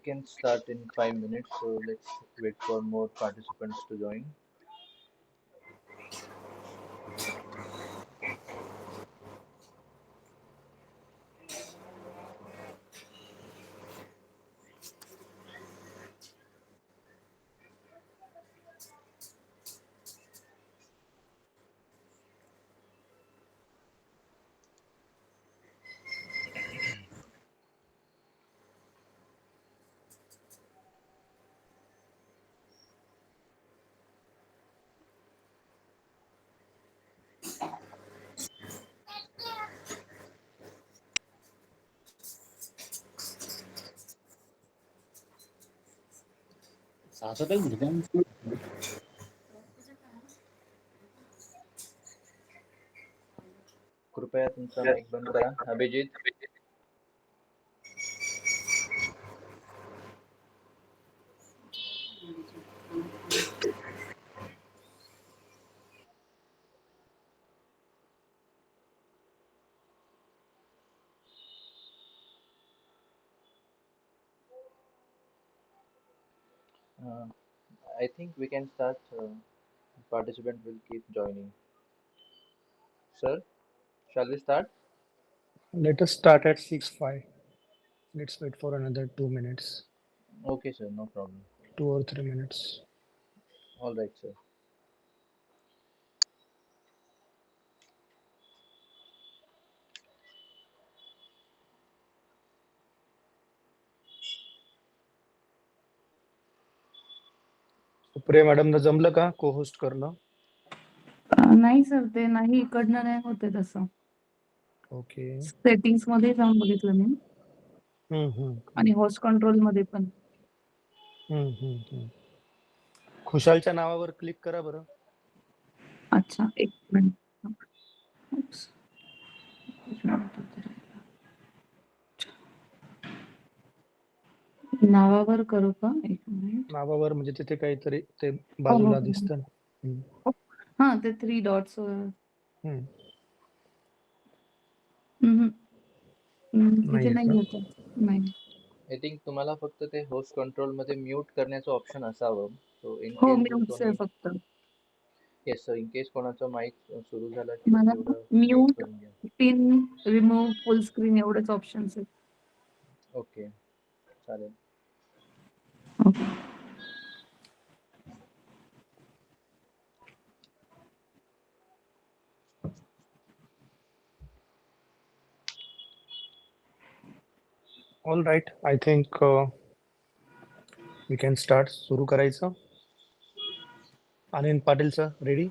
can start in 5 minutes, so let's wait for more participants to join. कृपया तुमचा mic बंद करा. Abhijit. Uh, I think we can start. Participant will keep joining. Sir, shall we start? Let us start at 6:05. Let's wait for another 2 minutes, Okay, sir, no problem. 2 or 3 minutes. All right, sir. Supriya मॅडमला जमलं का co-host करणं? नाही sir, ते नाही इकडनं नाही होते तसं. ओके. सेटिंग्स मध्ये जाऊन बघितलं मी आणि होस्ट कंट्रोल मध्ये पण. खुशालच्या नावावर क्लिक करा बरं. अच्छा, एक मिनिट. नावावर करू का? एक मिनिट. नावावर म्हणजे तिथे काहीतरी ते हो, बाजूला हो. दिसतं ना. हा, ते 3 डॉट्स. हम्म. इथे नाहीये नाही का? होत. नाही. आय थिंक तुम्हाला फक्त ते होस्ट कंट्रोल मध्ये म्यूट करण्याचं ऑप्शन असावं. सो इन हो, केस जर म्यूटच आहे कोणी फक्त. येस सर, इन केस कोणाचा माईक सुरू झाला की मला तेवढं म्यूट म्यूट, करून घ्या. पिन, रिमूव्ह, फुल स्क्रीन एवढेच ऑप्शन्स आहेत. ओके, चालेल. Okay. All right, I think we can start. सुरू करायचं. Anand Patil sir, ready?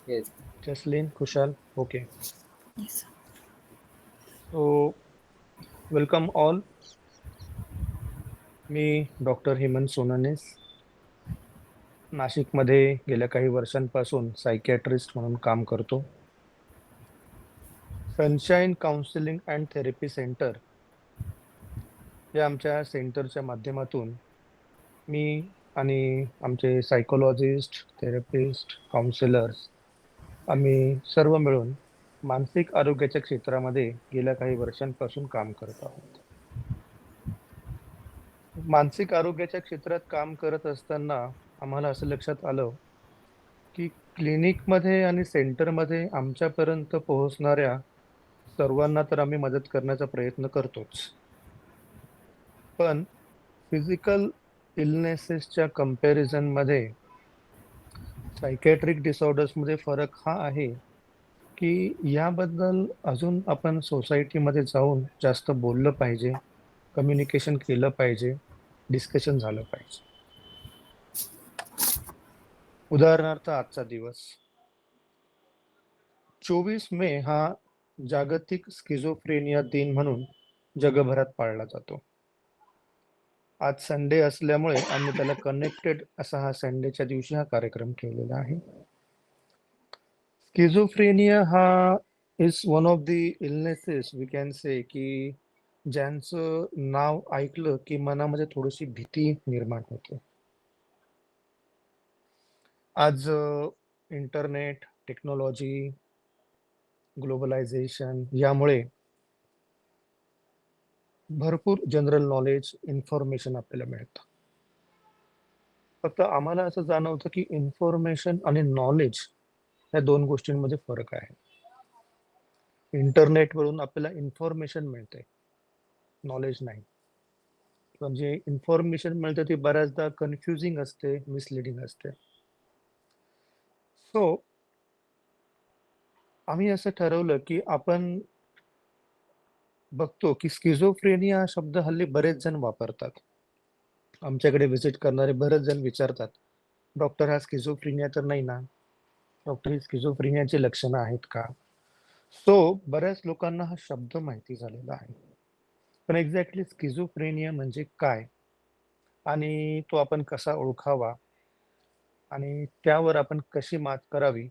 Yes. Jasleen, Khushal, okay. So welcome all. मी डॉक्टर हेमंत सोनानेस, नाशिकमध्ये गेल्या काही वर्षांपासून सायकॅट्रिस्ट म्हणून काम करतो. Sunshine counselling and therapy centre या आमच्या सेंटरच्या माध्यमातून मी आणि आमचे सायकोलॉजिस्ट, थेरपिस्ट, काउन्सिलर्स आम्ही सर्व मिळून मानसिक आरोग्याच्या क्षेत्रामध्ये गेल्या काही वर्षांपासून काम करत आहोत. मानसिक आरोग्याच्या क्षेत्रात काम करत असताना आम्हाला असं लक्षात आलं की क्लिनिकमध्ये आणि सेंटरमध्ये आमच्यापर्यंत पोहोचणाऱ्या सर्वांना तर आम्ही मदत करण्याचा प्रयत्न करतोच, पण फिजिकल इलनेसेसच्या कंपॅरिझनमध्ये सायकॅट्रिक डिसऑर्डर्समध्ये फरक हा आहे की याबद्दल अजून आपण सोसायटीमध्ये जाऊन जास्त बोललं पाहिजे, कम्युनिकेशन केलं पाहिजे, डिस्कशन झालं पाहिजे. उदाहरणार्थ आजचा दिवस 24 मे हा जागतिक स्किझोफ्रेनिया दिन म्हणून जगभरात पाळला जातो. आज संडे असल्यामुळे आम्ही त्याला कनेक्टेड असा हा संडेच्या दिवशी हा कार्यक्रम ठेवलेला आहे. स्किझोफ्रेनिया हा is one of the illnesses we can say की ज्यांचं नाव ऐकलं की मनामध्ये थोडीशी भीती निर्माण होते. आज इंटरनेट, टेक्नॉलॉजी, ग्लोबलायझेशन यामुळे भरपूर जनरल नॉलेज, इन्फॉर्मेशन आपल्याला मिळतं. फक्त आम्हाला असं जाणवतं की इन्फॉर्मेशन आणि नॉलेज या 2 गोष्टींमध्ये फरक आहे. इंटरनेटवरून आपल्याला इन्फॉर्मेशन मिळते, नॉलेज नाही. म्हणजे इन्फॉर्मेशन मिळते ती बऱ्याचदा कन्फ्युजिंग असते, मिसलीडिंग असते. सो आम्ही असं ठरवलं की आपण बघतो की स्किझोफ्रेनिया हा शब्द हल्ली बरेच जण वापरतात. आमच्याकडे व्हिजिट करणारे बरेच जण विचारतात, "डॉक्टर हा स्किझोफ्रेनिया तर नाही ना? डॉक्टर ही स्किझोफ्रेनियाची लक्षणं आहेत का?" सो बऱ्याच लोकांना हा शब्द माहिती झालेला आहे. पण एक्झॅक्टली स्किझोफ्रेनिया म्हणजे काय? आणि तो आपण कसा ओळखावा? आणि त्यावर आपण कशी मात करावी?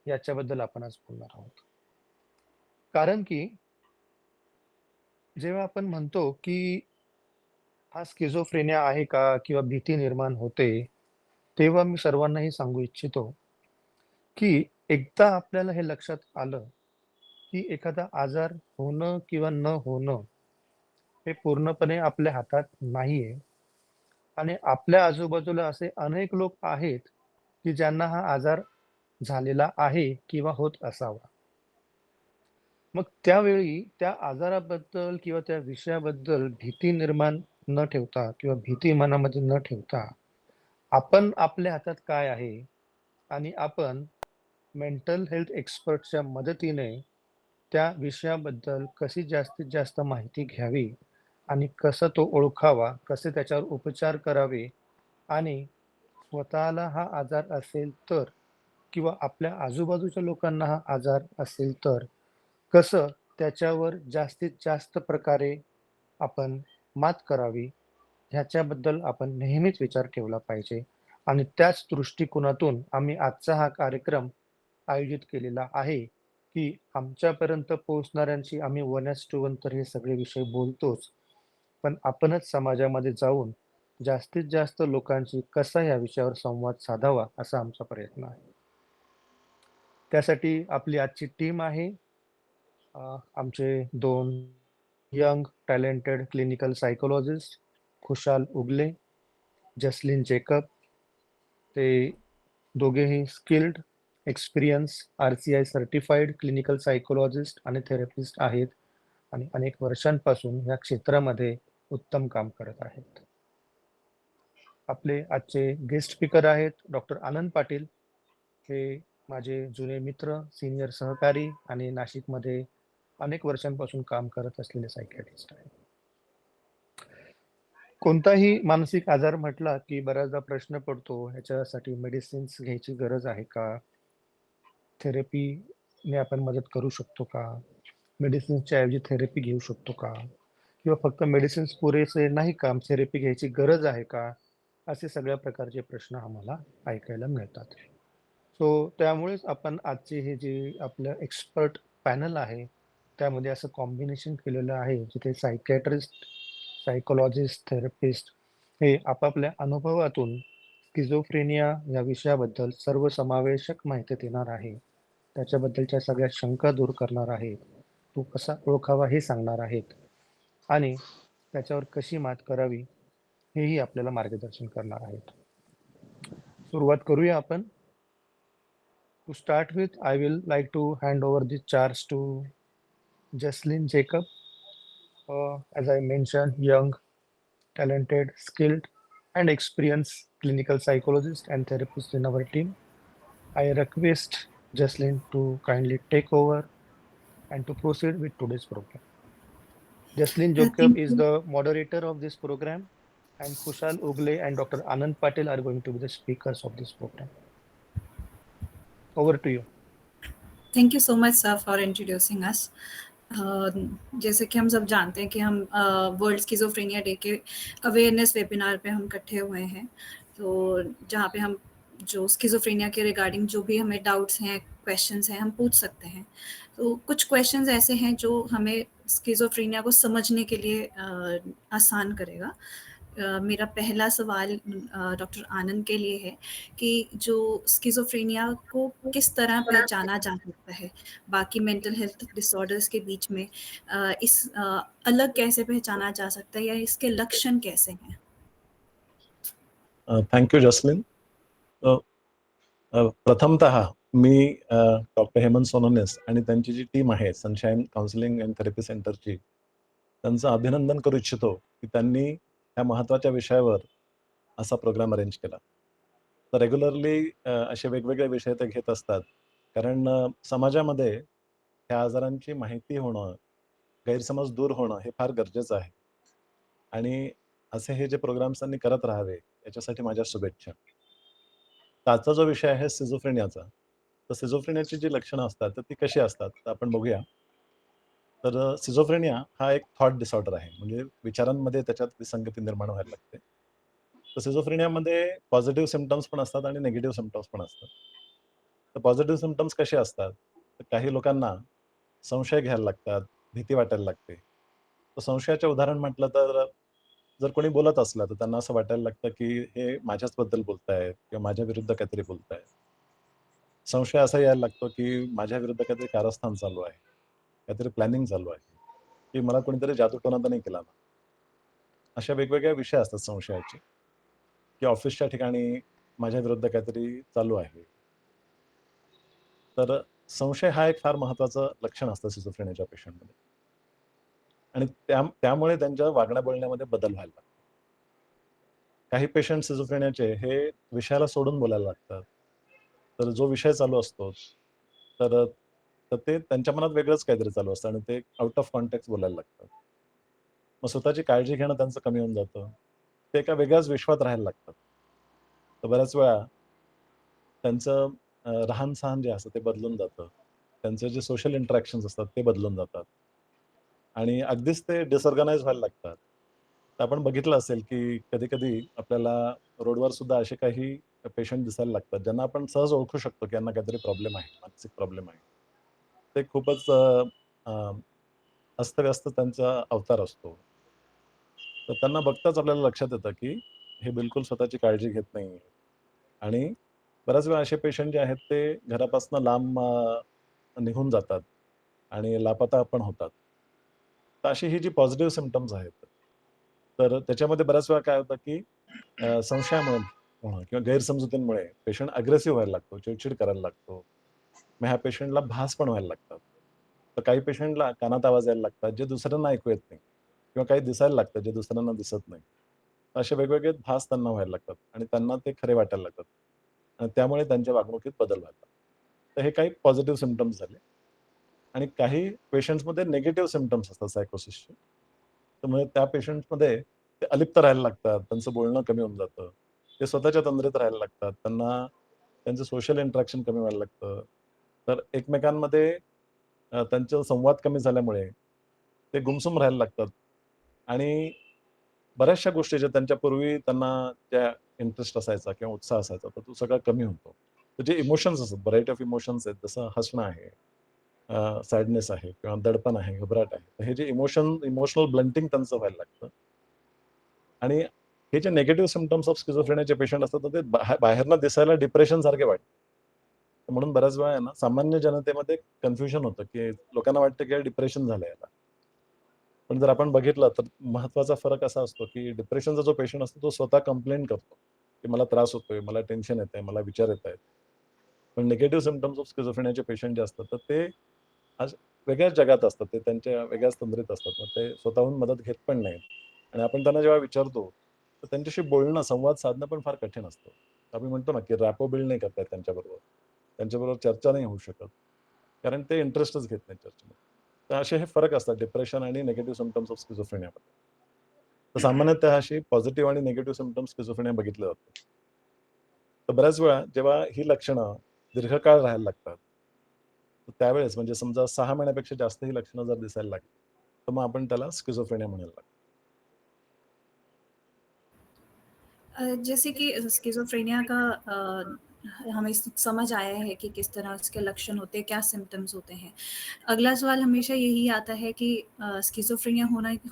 याच्याबद्दल आपण आज बोलणार आहोत. कारण की जेव्हा आपण म्हणतो की हा स्किझोफ्रेनिया आहे का? किंवा भीती निर्माण होते, तेव्हा मी सर्वांना हे सांगू इच्छितो, की एकदा आपल्याला हे लक्षात आलं, की एखादा आजार होणं किंवा न होणं हे पूर्णपणे आपल्या हातात नाहीये आणि आपल्या आजूबाजूला असे अनेक लोक आहेत, की ज्यांना हा आजार झालेला आहे किंवा होत असावा. मग त्यावेळी त्या आजाराबद्दल किंवा त्या विषयाबद्दल भीती निर्माण न ठेवता किंवा भीती मनामध्ये न ठेवता, आपण आपल्या हातात काय आहे आणि आपण मेंटल हेल्थ एक्सपर्टच्या मदतीने त्या विषयाबद्दल कशी जास्तीत जास्त माहिती घ्यावी आणि कसं तो ओळखावा, कसे त्याच्यावर उपचार करावे आणि स्वतःला हा आजार असेल तर किंवा आपल्या आजूबाजूच्या लोकांना हा आजार असेल तर कसं त्याच्यावर जास्तीत जास्त प्रकारे आपण मात करावी ह्याच्याबद्दल आपण नेहमीच विचार ठेवला पाहिजे आणि त्याच दृष्टिकोनातून आम्ही आजचा हा कार्यक्रम आयोजित केलेला आहे, की आमच्यापर्यंत पोहोचणाऱ्यांशी आम्ही 1:1 तर हे सगळे विषय बोलतोच. पण आपणच समाजामध्ये जाऊन जास्तीत जास्त लोकांशी कसा या विषयावर संवाद साधावा असा आमचा प्रयत्न आहे. त्यासाठी आपली आजची टीम आहे. आमचे 2 यंग टॅलेंटेड क्लिनिकल सायकॉलॉजिस्ट खुशाल उगले, जसलीन जेकब. ते दोघेही skilled, experience R-C-I certified clinical psychologist आणि थेरपिस्ट आहेत आणि अनेक वर्षांपासून या क्षेत्रामध्ये उत्तम काम करत आहेत. आपले आजचे गेस्ट स्पीकर आहेत डॉक्टर आनंद पाटील. हे माझे जुने मित्र, सीनियर सहकारी आणि नाशिकमध्ये अनेक वर्षांपासून काम करत असलेले सायकियाट्रिस्ट आहेत. कोणताही मानसिक आजार म्हटला की बऱ्याचदा प्रश्न पडतो, ह्याच्यासाठी मेडिसिन्स घ्यायची गरज आहे का? थेरपीने आपण मदत करू शकतो का? मेडिसिन्सच्या ऐवजी थेरपी घेऊ शकतो का? किंवा फक्त मेडिसिन्स पुरेसे नाही का? थेरपी घ्यायची गरज आहे का? असे सगळ्या प्रकारचे प्रश्न आम्हाला ऐकायला मिळतात. सो त्यामुळेच आपण आजचे हे जे आपलं एक्सपर्ट पॅनल आहे, त्यामध्ये असं कॉम्बिनेशन केलेलं आहे, जिथे सायकियाट्रिस्ट, सायकॉलॉजिस्ट, थेरपिस्ट हे आपापल्या अनुभवातून स्किझोफ्रेनिया या विषयाबद्दल सर्वसमावेशक माहिती देणार आहे. त्याच्याबद्दलच्या सगळ्या शंका दूर करणार आहेत. तो कसा ओळखावा हे सांगणार आहेत आणि त्याच्यावर कशी मात करावी हेही आपल्याला मार्गदर्शन करणार आहेत. सुरुवात करूया आपण. To start with, I will like to hand over the charge to Jesslyn Jacob. As I mentioned, young, talented, skilled, and experienced clinical psychologist and therapist in our team. I request Jesslyn to kindly take over and to proceed with today's program. Jesslyn Jacob Thank is you. the moderator of this program, and Kushal Ugle and Dr. Anand Patel are going to be the speakers of this program. Over to you. Thank you so much sir for introducing us. जैसे कि हम सब जानते हैं कि हम world schizophrenia day के awareness webinar पे हम इकट्ठे हुए हैं, तो जहाँ पे हम जो स्किज़ोफ्रेनिया के रिगार्डिंग जो भी हमें डाउट्स हैं, क्वेश्चंस हैं, हम पूछ सकते हैं। तो कुछ क्वेश्चंस ऐसे हैं जो हमें स्किज़ोफ्रेनिया को समझने के लिए आसान करेगा। मेरा पहला सवाल डॉक्टर आनंद के लिए है कि जो स्किज़ोफ्रेनिया को किस तरह पहचाना जा सकता है बाकी मेंटल हेल्थ डिसऑर्डर्स के बीच में, अलग कैसे पहचाना जा सकता है या इसके लक्षण कैसे हैं? Thank you Jasleen. प्रथमतः मी डॉक्टर हेमंत सोनोनेस आणि त्यांची जी टीम आहे सनशाईन काउन्सिलिंग अँड थेरपी सेंटरची, त्यांचं अभिनंदन करू इच्छितो की त्यांनी ह्या महत्त्वाच्या विषयावर असा प्रोग्राम अरेंज केला. तर रेग्युलरली असे वेगवेगळे विषय ते घेत असतात. कारण समाजामध्ये ह्या आजारांची माहिती होणं, गैरसमज दूर होणं हे फार गरजेचं आहे. आणि असे हे जे प्रोग्राम्स त्यांनी करत राहावे याच्यासाठी माझ्या शुभेच्छा. तर आजचा जो विषय आहे सिझोफ्रेनियाचा, तर सिझोफ्रेनियाची जी लक्षणं असतात तर ती कशी असतात तर आपण बघूया. तर सिझोफ्रेनिया हा एक थॉट डिसऑर्डर आहे, म्हणजे विचारांमध्ये त्याच्यात विसंगती निर्माण व्हायला लागते. तर सिझोफ्रेनियामध्ये पॉझिटिव्ह सिम्प्टम्स पण असतात आणि निगेटिव्ह सिम्प्टम्स पण असतात. तर पॉझिटिव्ह सिम्प्टम्स कसे असतात, तर काही लोकांना संशय घ्यायला लागतात, भीती वाटायला लागते. तर संशयाचे उदाहरण म्हटलं तर जर कोणी बोलत असलं तर त्यांना असं वाटायला लागतं की हे माझ्याचबद्दल बोलतायत किंवा माझ्या विरुद्ध काहीतरी बोलतायत. संशय असा यायला लागतो की माझ्या विरुद्ध काहीतरी कारस्थान चालू आहे, काहीतरी प्लॅनिंग चालू आहे, की मला कोणीतरी जादूटोणा तर नाही केला ना. अशा वेगवेगळ्या विषय असतात संशयाचे, की ऑफिसच्या ठिकाणी माझ्या विरुद्ध काहीतरी चालू आहे. तर संशय हा एक फार महत्त्वाचं लक्षण असतं सिझोफ्रेनियाच्या पेशंटमध्ये. आणि त्यामुळे त्यांच्या वागण्या बोलण्यामध्ये बदल व्हायला लागतो. काही पेशंट सिझोफ्रेनियाचे हे विषयाला सोडून बोलायला लागतात. तर जो विषय चालू असतो, तर तर ते त्यांच्या मनात वेगळंच काहीतरी चालू असतं आणि ते आउट ऑफ कॉन्टेक्स्ट बोलायला लागतात. मग स्वतःची काळजी घेणं त्यांचं कमी होऊन जातं. ते एका वेगळ्याच विश्वात राहायला लागतात. तर बऱ्याच वेळा त्यांचं रहान-सहान जे असतं ते बदलून जातं. त्यांचे जे सोशल इंटरॅक्शन्स असतात ते बदलून जातात. आणि अगदीच ते डिसऑर्गनाइज व्हायला लागतात. तर आपण बघितलं असेल, की कधी-कधी आपल्याला रोडवर सुद्धा असे काही पेशंट दिसायला लागतात, ज्यांना आपण सहज ओळखू शकतो, की यांना काहीतरी प्रॉब्लेम आहे, मानसिक प्रॉब्लेम आहे. ते खूपच अ, अस्तव्यस्त त्यांचा अवतार असतो. तर त्यांना बघताच आपल्याला लक्षात येतं, की हे बिलकुल स्वतःची काळजी घेत नाहीये. आणि बऱ्याच वेळा असे पेशंट जे आहेत ते घरापासून लांब निघून जातात आणि लापता पण होतात. तर अशी ही जी पॉझिटिव्ह सिम्प्टम्स आहेत, तर त्याच्यामध्ये बऱ्याच वेळा काय होतं, की संशयामुळे म्हणा किंवा गैरसमजुतींमुळे पेशंट अग्रेसिव्ह व्हायला लागतो, चिडचिड करायला लागतो. मग ह्या पेशंटला भास पण व्हायला लागतात. तर काही पेशंटला कानात आवाज यायला लागतात, जे दुसऱ्यांना ऐकू येत नाही किंवा काही दिसायला लागतं, जे दुसऱ्यांना दिसत नाही. असे वेगवेगळे भास त्यांना व्हायला लागतात आणि त्यांना ते खरे वाटायला लागतात. आणि त्यामुळे त्यांच्या वागणुकीत बदल व्हायला लागतात. तर हे काही पॉझिटिव्ह सिम्प्टम्स झाले. आणि काही पेशंट्समध्ये निगेटिव्ह सिम्प्टम्स असतात सायकोसिसचे. तर मग त्या पेशंट्समध्ये ते अलिप्त राहायला लागतात, त्यांचं बोलणं कमी होऊन जातं. ते स्वतःच्या तंद्रीत राहायला लागतात. त्यांना त्यांचं सोशल इंटरॅक्शन कमी व्हायला लागतं. तर एकमेकांमध्ये त्यांचा संवाद कमी झाल्यामुळे ते गुमसुम राहायला लागतात. आणि बऱ्याचशा गोष्टी ज्या त्यांच्यापूर्वी त्यांना त्या इंटरेस्ट असायचा किंवा उत्साह असायचा, तर तो सगळा कमी होतो. तर जे इमोशन्स असतात, व्हरायटी ऑफ इमोशन्स आहेत, जसं हसणं आहे, सॅडनेस आहे किंवा दडपण आहे, घबराट आहे. तर हे जे इमोशनल ब्लंटिंग त्यांचं व्हायला लागतं. आणि हे जे निगेटिव्ह सिम्प्टम्स ऑफ स्किझोफ्रेनियाचे पेशंट असतात, तर ते बाहेरनं दिसायला डिप्रेशन सारखे वाटतं. म्हणून बऱ्याच वेळा आहे ना, सामान्य जनतेमध्ये कन्फ्युजन होतं, की लोकांना वाटतं की डिप्रेशन झालंय याला. पण जर आपण बघितलं तर महत्त्वाचा फरक असा असतो, की डिप्रेशनचा जो पेशंट असतो तो स्वतः कंप्लेंट करतो, की मला त्रास होतोय, मला टेन्शन येतंय, मला विचार येतायत. पण निगेटिव्ह सिम्प्टम्स ऑफ स्किझोफ्रेनियाचे पेशंट जे असतात, तर ते आज वेगळ्याच जगात असतात. ते त्यांच्या वेगळ्याच तंद्रीत असतात. मग ते स्वतःहून मदत घेत पण नाहीत. आणि आपण त्यांना जेव्हा विचारतो, तर त्यांच्याशी बोलणं, संवाद साधणं पण फार कठीण असतं. आपण म्हणतो ना, की रॅपो बिल्ड नाही करता येत त्यांच्याबरोबर. त्यांच्याबरोबर चर्चा नाही होऊ शकत. कारण ते इंटरेस्टच घेत नाहीत चर्चेमध्ये. तर असे हे फरक असतात डिप्रेशन आणि निगेटिव्ह सिम्प्टम्स ऑफ स्किझोफ्रेनियामध्ये. तर सामान्यतः अशी पॉझिटिव्ह आणि निगेटिव्ह सिम्प्टम्स स्किझोफ्रेनिया बघितलं जातं. तर बऱ्याच वेळा जेव्हा ही लक्षणं दीर्घकाळ राहायला लागतात, तर त्यावेळेस म्हणजे समजा 6 महिन्यापेक्षा जास्त ही लक्षणं जर दिसायला लागली, तर मग आपण त्याला स्किझोफ्रेनिया म्हणायला लागतो. जैसे कि स्किज़ोफ्रेनिया का हमें समझ आया है कि किस तरह उसके लक्षण होते हैं, क्या सिम्पटम्स होते हैं। अगला सवाल हमेशा यही आता है कि स्किज़ोफ्रेनिया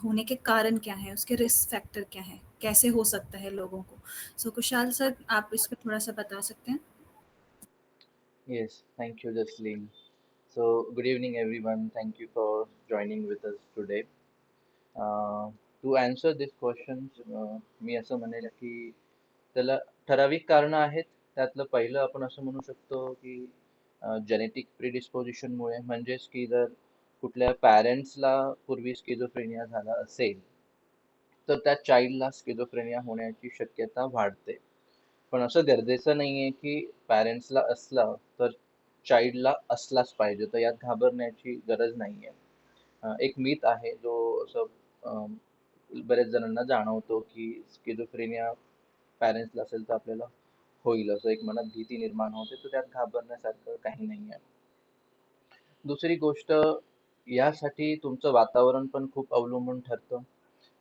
होने के कारण क्या हैं? उसके रिस्क फैक्टर क्या हैं? कैसे हो सकता है लोगों को। सो कुशाल सर, आप इस पर थोड़ा सा बता सकते हैं? Yes, thank you, Jasleen. So, good evening, everyone. Thank you for joining with us today. To answer this questions, मी असं म्हणेल की त्याला ठराविक कारणं आहेत. त्यातलं पहिलं आपण असं म्हणू शकतो की जेनेटिक प्रिडिस्पोजिशनमुळे, म्हणजेच की जर कुठल्या पॅरेंट्सला पूर्वी स्किझोफ्रेनिया झाला असेल, तर त्या चाइल्डला स्किझोफ्रेनिया होण्याची शक्यता वाढते. पण असं गरजेचं नाहीये की पॅरेंट्सला असला तर चाइल्डला असलाच पाहिजे, तर यात घाबरण्याची गरज नाहीये. एक मिथ आहे जो असं अं, बऱ्याच जणांना जाणवतो की स्किझोफ्रेनिया पॅरेंट्सला असेल तर आपल्याला होईल, असं एक मनात भीती निर्माण होते, तर त्यात घाबरण्यासारखं काही नाही आहे. दुसरी गोष्ट, यासाठी तुमचं वातावरण पण खूप अवलंबून ठरतं.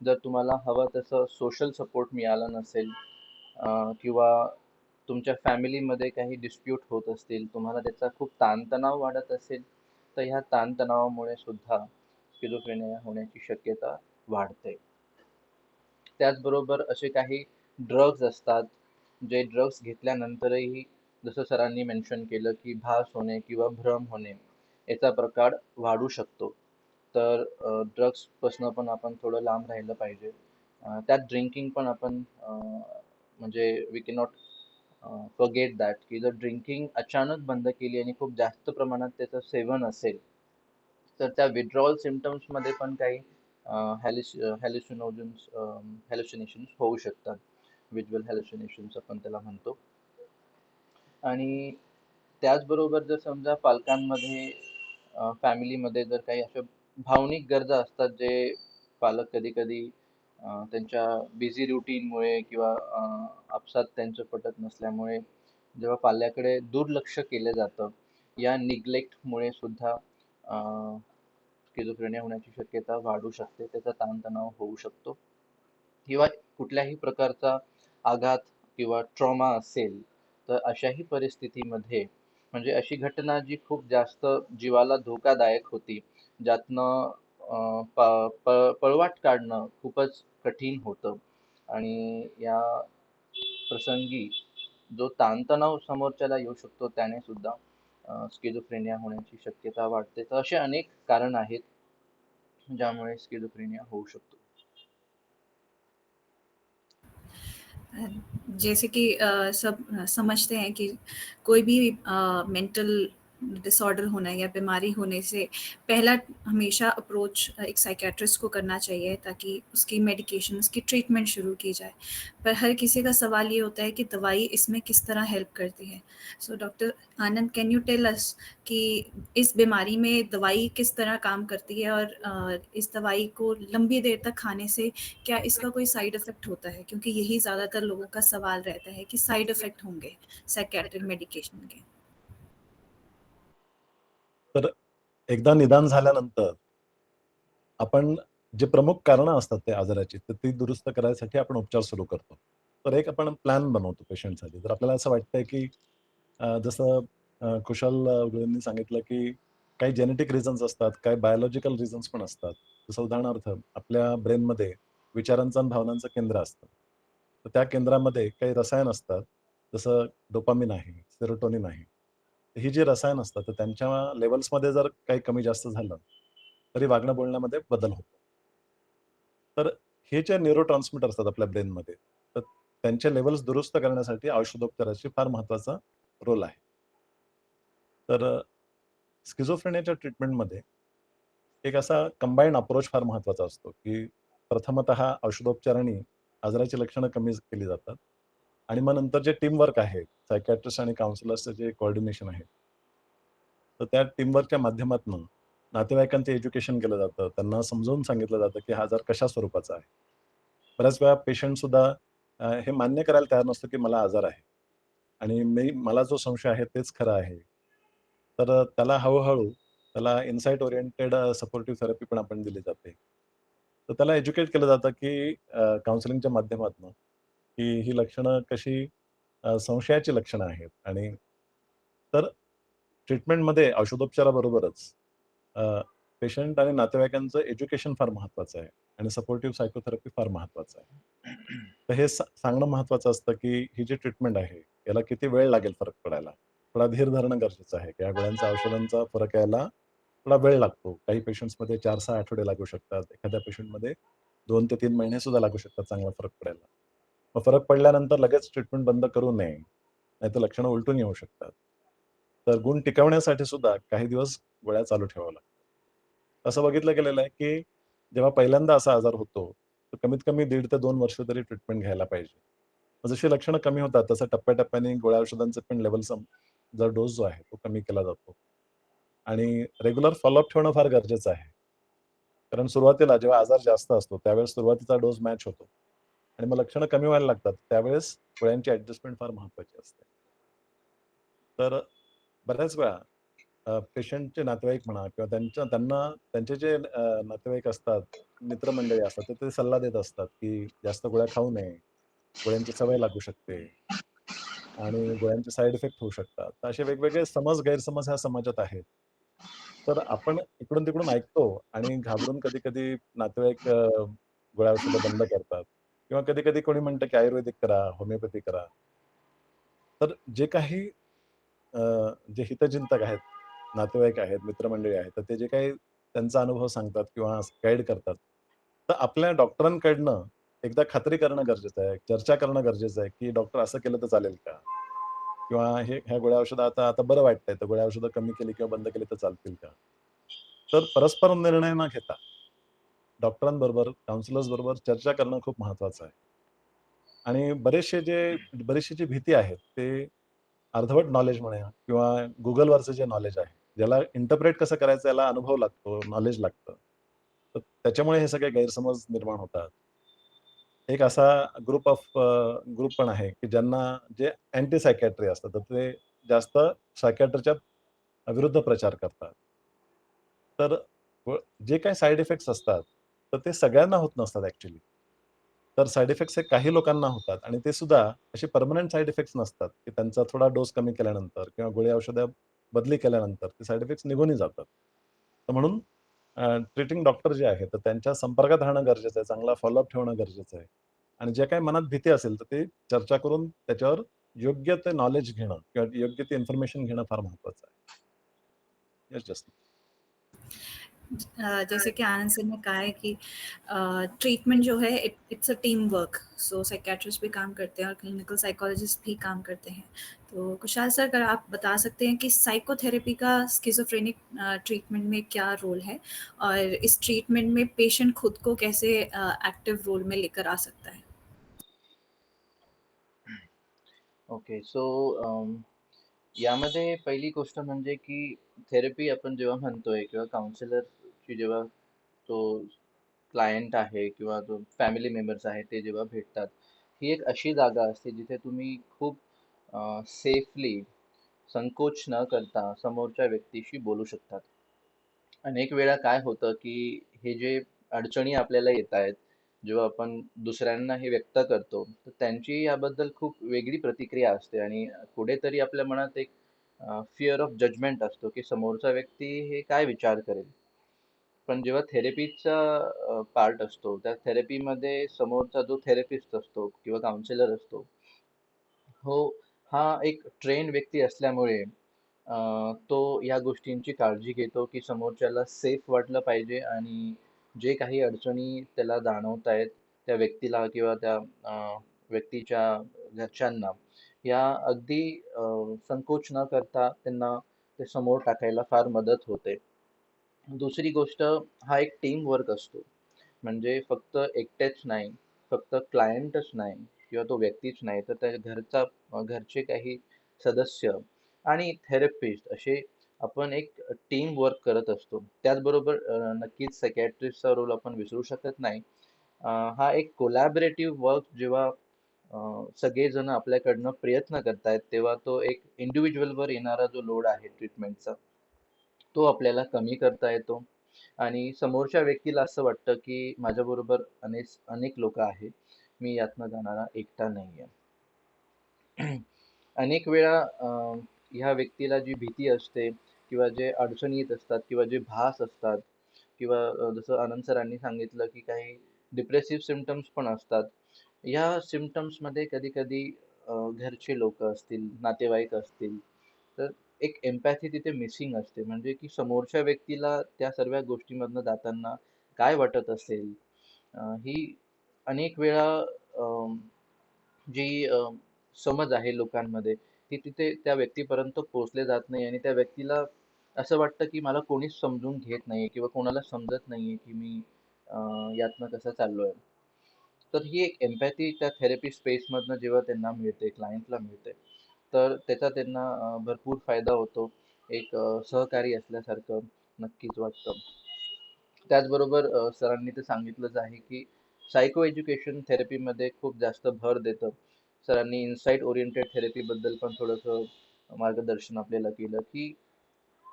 जर तुम्हाला हवं तसं सोशल सपोर्ट मिळाला नसेल, किंवा तुमच्या फॅमिलीमध्ये काही डिस्प्यूट होत असतील, तुम्हाला त्याचा खूप ताणतणाव वाढत असेल, तर ह्या ताणतणावामुळे सुद्धा स्किझोफ्रेनिया होण्याची शक्यता वाढते. त्याचबरोबर असे काही ड्रग्ज असतात, जे ड्रग्ज घेतल्यानंतरही, जसं सरांनी मेन्शन केलं की भास होणे किंवा भ्रम होणे याचा प्रकार वाढू शकतो. तर ड्रग्सपासून पण आपण थोडं लांब राहिलं पाहिजे. त्यात ड्रिंकिंग पण आपण म्हणजे we can not forget that, की जर ड्रिंकिंग अचानक बंद केली आणि खूप जास्त प्रमाणात त्याचं सेवन असेल, तर त्या विड्रॉल सिम्पटम्समध्ये पण काही हॅल्युसिनेशन्स होऊ शकतात. व्हिज्युअल हॅल्युसिनेशन्स आपण त्याला म्हणतो. आणि त्याचबरोबर जर समजा पालकांमध्ये, फॅमिलीमध्ये जर काही अशा भावनिक गरजा असतात, जे पालक कधी कधी त्यांच्या बिझी रुटीनमुळे किंवा आपसात त्यांचं पटत नसल्यामुळे जेव्हा पाल्याकडे दुर्लक्ष केलं जातं, या निग्लेक्टमुळे सुद्धा स्किझोफ्रेनिया होण्याची शक्यता वाढू शकते. त्याचा ताणतणाव होऊ शकतो. किंवा कुठल्याही प्रकारचा आघात किंवा ट्रॉमा असेल, तर अशाही परिस्थितीमध्ये, म्हणजे अशी घटना जी खूप जास्त जीवाला धोकादायक होती, ज्यातनं पळवाट काढणं खूपच कठीण होतं, आणि या प्रसंगी जो ताणतणाव समोरच्याला येऊ शकतो, त्याने सुद्धा स्किझोफ्रेनिया होण्याची शक्यता वाढते. तर असे अनेक कारण आहेत ज्यामुळे स्किझोफ्रेनिया होऊ शकतो. जैसे कि सब समझते हैं कि कोई भी मेंटल डिसऑर्डर होना या बीमारी होने से पहला हमेशा अप्रोच एक साइकियाट्रिस्ट को करना चाहिए, ताकि उसकी मेडिकेशन, उसकी ट्रीटमेंट शुरू की जाए। पर हर किसी का सवाल ये होता है कि दवाई इसमें किस तरह हेल्प करती है। So doctor Anand, can you tell us कि इस बीमारी में दवाई किस तरह काम करती है, और इस दवाई को लंबी देर तक खाने से क्या इसका कोई साइड इफेक्ट होता है? क्योंकि यही ज़्यादातर लोगों का सवाल रहता है कि साइड इफेक्ट होंगे साइकियाट्रिक मेडिकेशन के। तर एकदा निदान झाल्यानंतर आपण जे प्रमुख कारणं असतात त्या आजाराची, तर ती दुरुस्त करायसाठी आपण उपचार सुरू करतो. तर एक आपण प्लॅन बनवतो पेशंटसाठी. जर आपल्याला असं वाटतंय की जसं कुशाल गुरूंनी सांगितलं की काही जेनेटिक रिझन्स असतात, काही बायोलॉजिकल रिझन्स पण असतात. जसं उदाहरणार्थ आपल्या ब्रेनमध्ये विचारांचं आणि भावनांचं केंद्र असतं. तर त्या केंद्रामध्ये काही रसायन असतात, जसं डोपामिन आहे, सेरोटोनिन आहे. ही जी रसायन असतात, तर त्यांच्या लेव्हल्समध्ये जर काही कमी जास्त झालं, तरी वागणं बोलण्यामध्ये बदल होतो. तर हे जे न्यूरोट्रान्समीटर असतात आपल्या ब्रेनमध्ये, तर त्यांचे लेव्हल्स दुरुस्त करण्यासाठी औषधोपचाराची फार महत्त्वाचा रोल आहे. तर स्किझोफ्रेनियाच्या ट्रीटमेंटमध्ये एक असा कंबाईंड अप्रोच फार महत्त्वाचा असतो, की प्रथमतः औषधोपचाराने आजाराची लक्षणं कमी केली जातात आणि मग नंतर जे टीमवर्क आहे, सायकियाट्रिस्ट आणि काउन्सिलर्सचं जे कोऑर्डिनेशन आहे, तर त्या टीमवर्कच्या माध्यमातून नातेवाईकांचं एज्युकेशन केलं जातं. त्यांना समजावून सांगितलं जातं, की हा आजार कशा स्वरूपाचा आहे. बऱ्याच वेळा पेशंटसुद्धा हे मान्य करायला तयार नसतो, की मला आजार आहे आणि मला जो संशय आहे तेच खरं आहे. तर त्याला हळू त्याला इन्साइट ओरिएंटेड सपोर्टिव्ह थेरपी पण आपण दिली जाते. तर त्याला एज्युकेट केलं जातं, की काउन्सिलिंगच्या माध्यमातून, की ही लक्षणं कशी संशयाची लक्षणं आहेत आणि तर ट्रीटमेंटमध्ये औषधोपचाराबरोबरच पेशंट आणि नातेवाईकांचं एज्युकेशन फार महत्वाचं आहे आणि सपोर्टिव्ह सायकोथेरपी फार महत्वाचं आहे. तर हे सांगणं महत्वाचं असतं, की ही जी ट्रीटमेंट आहे, याला किती वेळ लागेल फरक पडायला. थोडा धीर धरणं गरजेचं आहे. या गोळ्यांचा, औषधांचा फरक यायला थोडा वेळ लागतो. काही पेशंट्समध्ये 4-6 आठवडे लागू शकतात. एखाद्या पेशंटमध्ये 2 ते 3 महिने सुद्धा लागू शकतात चांगला फरक पडायला. मग फरक पडल्यानंतर लगेच ट्रीटमेंट बंद करू नये. नाहीतर लक्षणं उलटून येऊ शकतात. तर गुण टिकवण्यासाठी सुद्धा काही दिवस गोळ्या चालू ठेवाव्या लागतात. असं बघितलं गेलेलं आहे, की जेव्हा पहिल्यांदा असा आजार होतो, तर कमीत कमी 1.5 ते 2 वर्ष तरी ट्रीटमेंट घ्यायला पाहिजे. मग जशी लक्षणं कमी होतात, तसं टप्प्याटप्प्याने गोळ्या औषधांचे पण लेव्हल डोस जो आहे, तो कमी केला जातो. आणि रेग्युलर फॉलोअप ठेवणं फार गरजेचं आहे. कारण सुरुवातीला जेव्हा आजार जास्त असतो, त्यावेळेस सुरुवातीचा डोस मॅच होतो आणि मग लक्षणं कमी व्हायला लागतात. त्यावेळेस गोळ्यांची ॲडजस्टमेंट फार महत्त्वाची असते. तर बऱ्याच वेळा पेशंटचे नातेवाईक म्हणा किंवा त्यांना त्यांचे जे नातेवाईक असतात, मित्रमंडळी असतात, तर ते सल्ला देत असतात, की जास्त गोळ्या खाऊ नये. गोळ्यांची सवय लागू शकते आणि गोळ्यांचे साइड इफेक्ट होऊ शकतात. तर असे वेगवेगळे गैरसमज ह्या समाजात आहेत. तर आपण इकडून-तिकडून ऐकतो आणि घाबरून कधी-कधी नातेवाईक गोळ्या औषधं बंद करतात किंवा कधी-कधी कोणी म्हणतं, की आयुर्वेदिक करा, होमिओपॅथी करा. तर जे काही अ, जे हितचिंतक आहेत, नातेवाईक आहेत, मित्रमंडळी आहेत, तर ते जे काही त्यांचा अनुभव सांगतात किंवा गाईड करतात, तर आपल्या डॉक्टरांकडनं एकदा खात्री करणं गरजेचं आहे. चर्चा करणं गरजेचं आहे, की डॉक्टर असं केलं तर चालेल का? किंवा ह्या गोळ्या औषधं आता आता बरं वाटतंय, तर गोळ्या औषधं कमी केली किंवा बंद केली तर चालतील का? तर परस्पर निर्णय न घेता डॉक्टरांबरोबर, काउन्सिलर्स बरोबर चर्चा करणं खूप महत्वाचं आहे. आणि बरीचशी जी भीती आहे, ते अर्धवट नॉलेज म्हणूया किंवा Googleवरचं जे नॉलेज आहे, ज्याला इंटरप्रेट कसं करायचं याला अनुभव लागतो, नॉलेज लागतं. तर त्याच्यामुळे हे सगळे गैरसमज निर्माण होतात. एक असा ग्रुप पण आहे, की ज्यांना जे अँटी सायकियाट्री असतात, तर ते जास्त सायकियाट्रीच्या विरुद्ध प्रचार करतात. तर जे काही साइड इफेक्ट्स असतात, तर ते सगळ्यांना होत नसतात ॲक्चुअली. तर साइड इफेक्ट्स हे काही लोकांना होतात आणि ते सुद्धा असे पर्मनंट साइड इफेक्ट्स नसतात, की त्यांचा थोडा डोस कमी केल्यानंतर किंवा गोळी औषधं बदली केल्यानंतर ते साइड इफेक्ट्स निघूनही जातात. तर म्हणून ट्रीटिंग डॉक्टर जे आहेत, तर त्यांच्या संपर्कात राहणं गरजेचं आहे. चांगला फॉलोअप ठेवणं गरजेचं आहे. आणि जे काही मनात भीती असेल, तर ते चर्चा करून त्याच्यावर योग्य ते नॉलेज घेणं किंवा योग्य ते इन्फॉर्मेशन घेणं फार महत्वाचं आहे. Yes, just. जैसे कि आनंद सर ने कहा है कि ट्रीटमेंट जो है it's a team work, so psychiatrist भी काम करते हैं और क्लिनिकल साइकोलॉजिस्ट भी काम करते हैं। तो कुशाल सर, अगर आप बता सकते हैं कि साइकोथेरेपी का स्किज़ोफ्रेनिक ट्रीटमेंट में क्या रोल है और इस ट्रीटमेंट में पेशेंट खुद को कैसे एक्टिव रोल में लेकर आ सकता है? ओके. सो यामध्ये पहिली गोष्ट म्हणजे की थेरपी आपण जेव्हा म्हणतोय किंवा काउन्सिलरची जेव्हा तो क्लायंट आहे किंवा जो फॅमिली मेंबर्स आहे ते जेव्हा भेटतात, ही एक अशी जागा असते जिथे तुम्ही खूप सेफली, संकोच न करता समोरच्या व्यक्तीशी बोलू शकतात. अनेक वेळा काय होतं, की हे जे अडचणी आपल्याला येतायत, जेव्हा आपण दुसऱ्यांना हे व्यक्त करतो, तर त्यांची याबद्दल खूप वेगळी प्रतिक्रिया असते आणि कुठेतरी आपल्या मनात एक फिअर ऑफ जजमेंट असतो, की समोरचा व्यक्ती हे काय विचार करेल? पण जेव्हा थेरपीचा पार्ट असतो, त्या थेरपीमध्ये समोरचा जो थेरपिस्ट असतो किंवा काउन्सिलर असतो, हो, हा एक ट्रेन व्यक्ती असल्यामुळे तो या गोष्टींची काळजी घेतो, की समोरच्याला सेफ वाटलं पाहिजे आणि जे काही अडचणी त्याला जाणवतायत त्या व्यक्तीला किंवा त्या व्यक्तीच्या घरच्यांना, या अगदी संकोच न करता त्यांना ते समोर टाकायला फार मदत होते. दुसरी गोष्ट, हा एक टीम वर्क असतो. म्हणजे फक्त एकटेच नाही, फक्त क्लायंटच नाही किंवा तो व्यक्तीच नाही, तर त्या घरचे काही सदस्य आणि थेरपिस्ट असे आपण एक टीम वर्क करत असतो. त्याचबरोबर नक्कीच सायकियाट्रिस्टचा रोल आपण विसरू शकत नाही. हा एक कोलॅबोरेटिव्ह वर्क जेव्हा सगळेजण आपल्याकडनं प्रयत्न करतायत, तेव्हा तो एक इंडिव्हिज्युअलवर येणारा जो लोड आहे ट्रीटमेंटचा, तो आपल्याला कमी करता येतो आणि समोरच्या व्यक्तीला असं वाटतं, की माझ्याबरोबर अनेक लोकं आहेत. मी यातनं जाणारा एकटा नाहीये. अनेक वेळा ह्या व्यक्तीला जी भीती असते किंवा जे अडचणी येत असतात किंवा जे भास असतात, किंवा जसं आनंद सरांनी सांगितलं की काही डिप्रेसिव्ह सिम्पटम्स पण असतात. या सिम्पटम्समध्ये कधी-कधी घरचे लोकं असतील, नातेवाईक असतील, तर एक एम्पॅथी तिथे मिसिंग असते. म्हणजे की समोरच्या व्यक्तीला त्या सर्व गोष्टीमधनं जाताना काय वाटत असेल, ही अनेक वेळा जी समज आहे लोकांमध्ये, ती तिथे त्या व्यक्तीपर्यंत पोहोचले जात नाही आणि त्या व्यक्तीला असं वाटतं की मला कोणीच समजून घेत नाहीये किंवा कोणाला समजत नाहीये की मी यातनं कसं चाललोय. तर ही एक एम्पॅथी त्या थेरपी स्पेसमधनं जेव्हा त्यांना मिळते, क्लायंटला मिळते, तर त्याचा त्यांना भरपूर फायदा होतो. एक सहकारी असल्यासारखं नक्कीच वाटतं. त्याचबरोबर सरांनी ते सांगितलंच आहे की सायको एज्युकेशन थेरपीमध्ये खूप जास्त भर देतं. सरांनी इन्साइट ओरिएंटेड थेरपीबद्दल पण थोडंसं मार्गदर्शन आपल्याला केलं की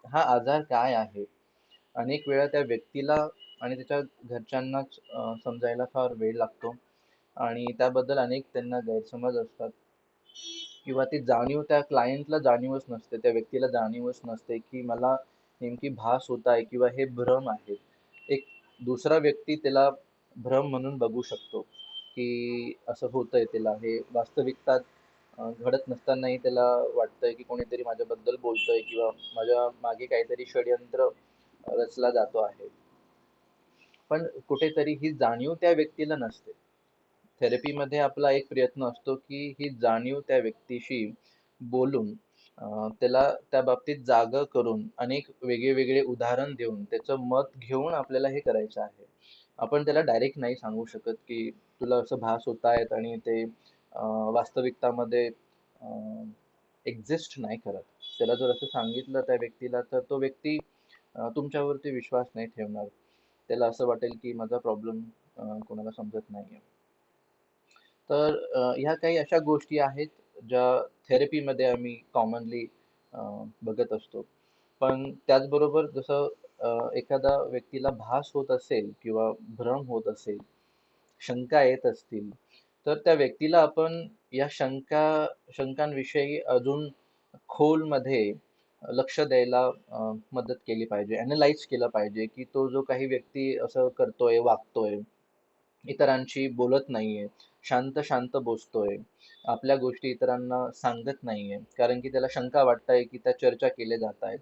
हा आजार काय आहे. अनेक वेळा त्या व्यक्तीला आणि त्याच्या घरच्यांनाच समजायला फार वेळ लागतो आणि त्याबद्दल अनेक त्यांना गैरसमज असतात किंवा ती जाणीव त्या क्लायंटला जाणीवच नसते, त्या व्यक्तीला जाणीवच नसते की मला नेमकी भास होत आहे किंवा हे भ्रम आहे. एक दुसरा व्यक्ती त्याला भ्रम म्हणून बघू शकतो की असं होतंय त्याला, हे वास्तविकतात घडत नसतानाही त्याला वाटतंय की कोणीतरी माझ्याबद्दल बोलतंय किंवा माझ्या मागे काहीतरी षडयंत्र रचला जातो आहे. पण कुठेतरी ही जाणीव त्या व्यक्तीला नसते. थेरपीमध्ये आपला एक प्रयत्न असतो की ही जाणीव त्या व्यक्तीशी बोलून त्याला त्या बाबतीत जागं करून अनेक वेगळे उदाहरण देऊन त्याचं मत घेऊन आपल्याला हे करायचं आहे. आपण त्याला डायरेक्ट नाही सांगू शकत की तुला असं भास होत आहेत आणि ते वास्तविकतामध्ये एक्झिस्ट नाही करत. त्याला जर असं सांगितलं त्या व्यक्तीला तर तो व्यक्ती तुमच्यावरती विश्वास नाही ठेवणार. त्याला असं वाटेल की माझा प्रॉब्लेम कोणाला समजत नाहीये. तर ह्या काही अशा गोष्टी आहेत ज्या थेरपीमध्ये आम्ही कॉमनली बघत असतो. पण त्याचबरोबर जसं एखादा व्यक्तीला भास होत असेल किंवा भ्रम होत असेल, शंका येत असतील, तर त्या व्यक्तीला आपण या शंकांविषयी अजून खोलमध्ये लक्ष द्यायला मदत केली पाहिजे. ॲनलाईज केलं पाहिजे, की तो जो काही व्यक्ती असं करतोय, वागतोय, इतरांशी बोलत नाहीये, शांत बसतोय, आपल्या गोष्टी इतरांना सांगत नाहीये, कारण की त्याला शंका वाटतंय, की त्या चर्चा केल्या जात आहेत.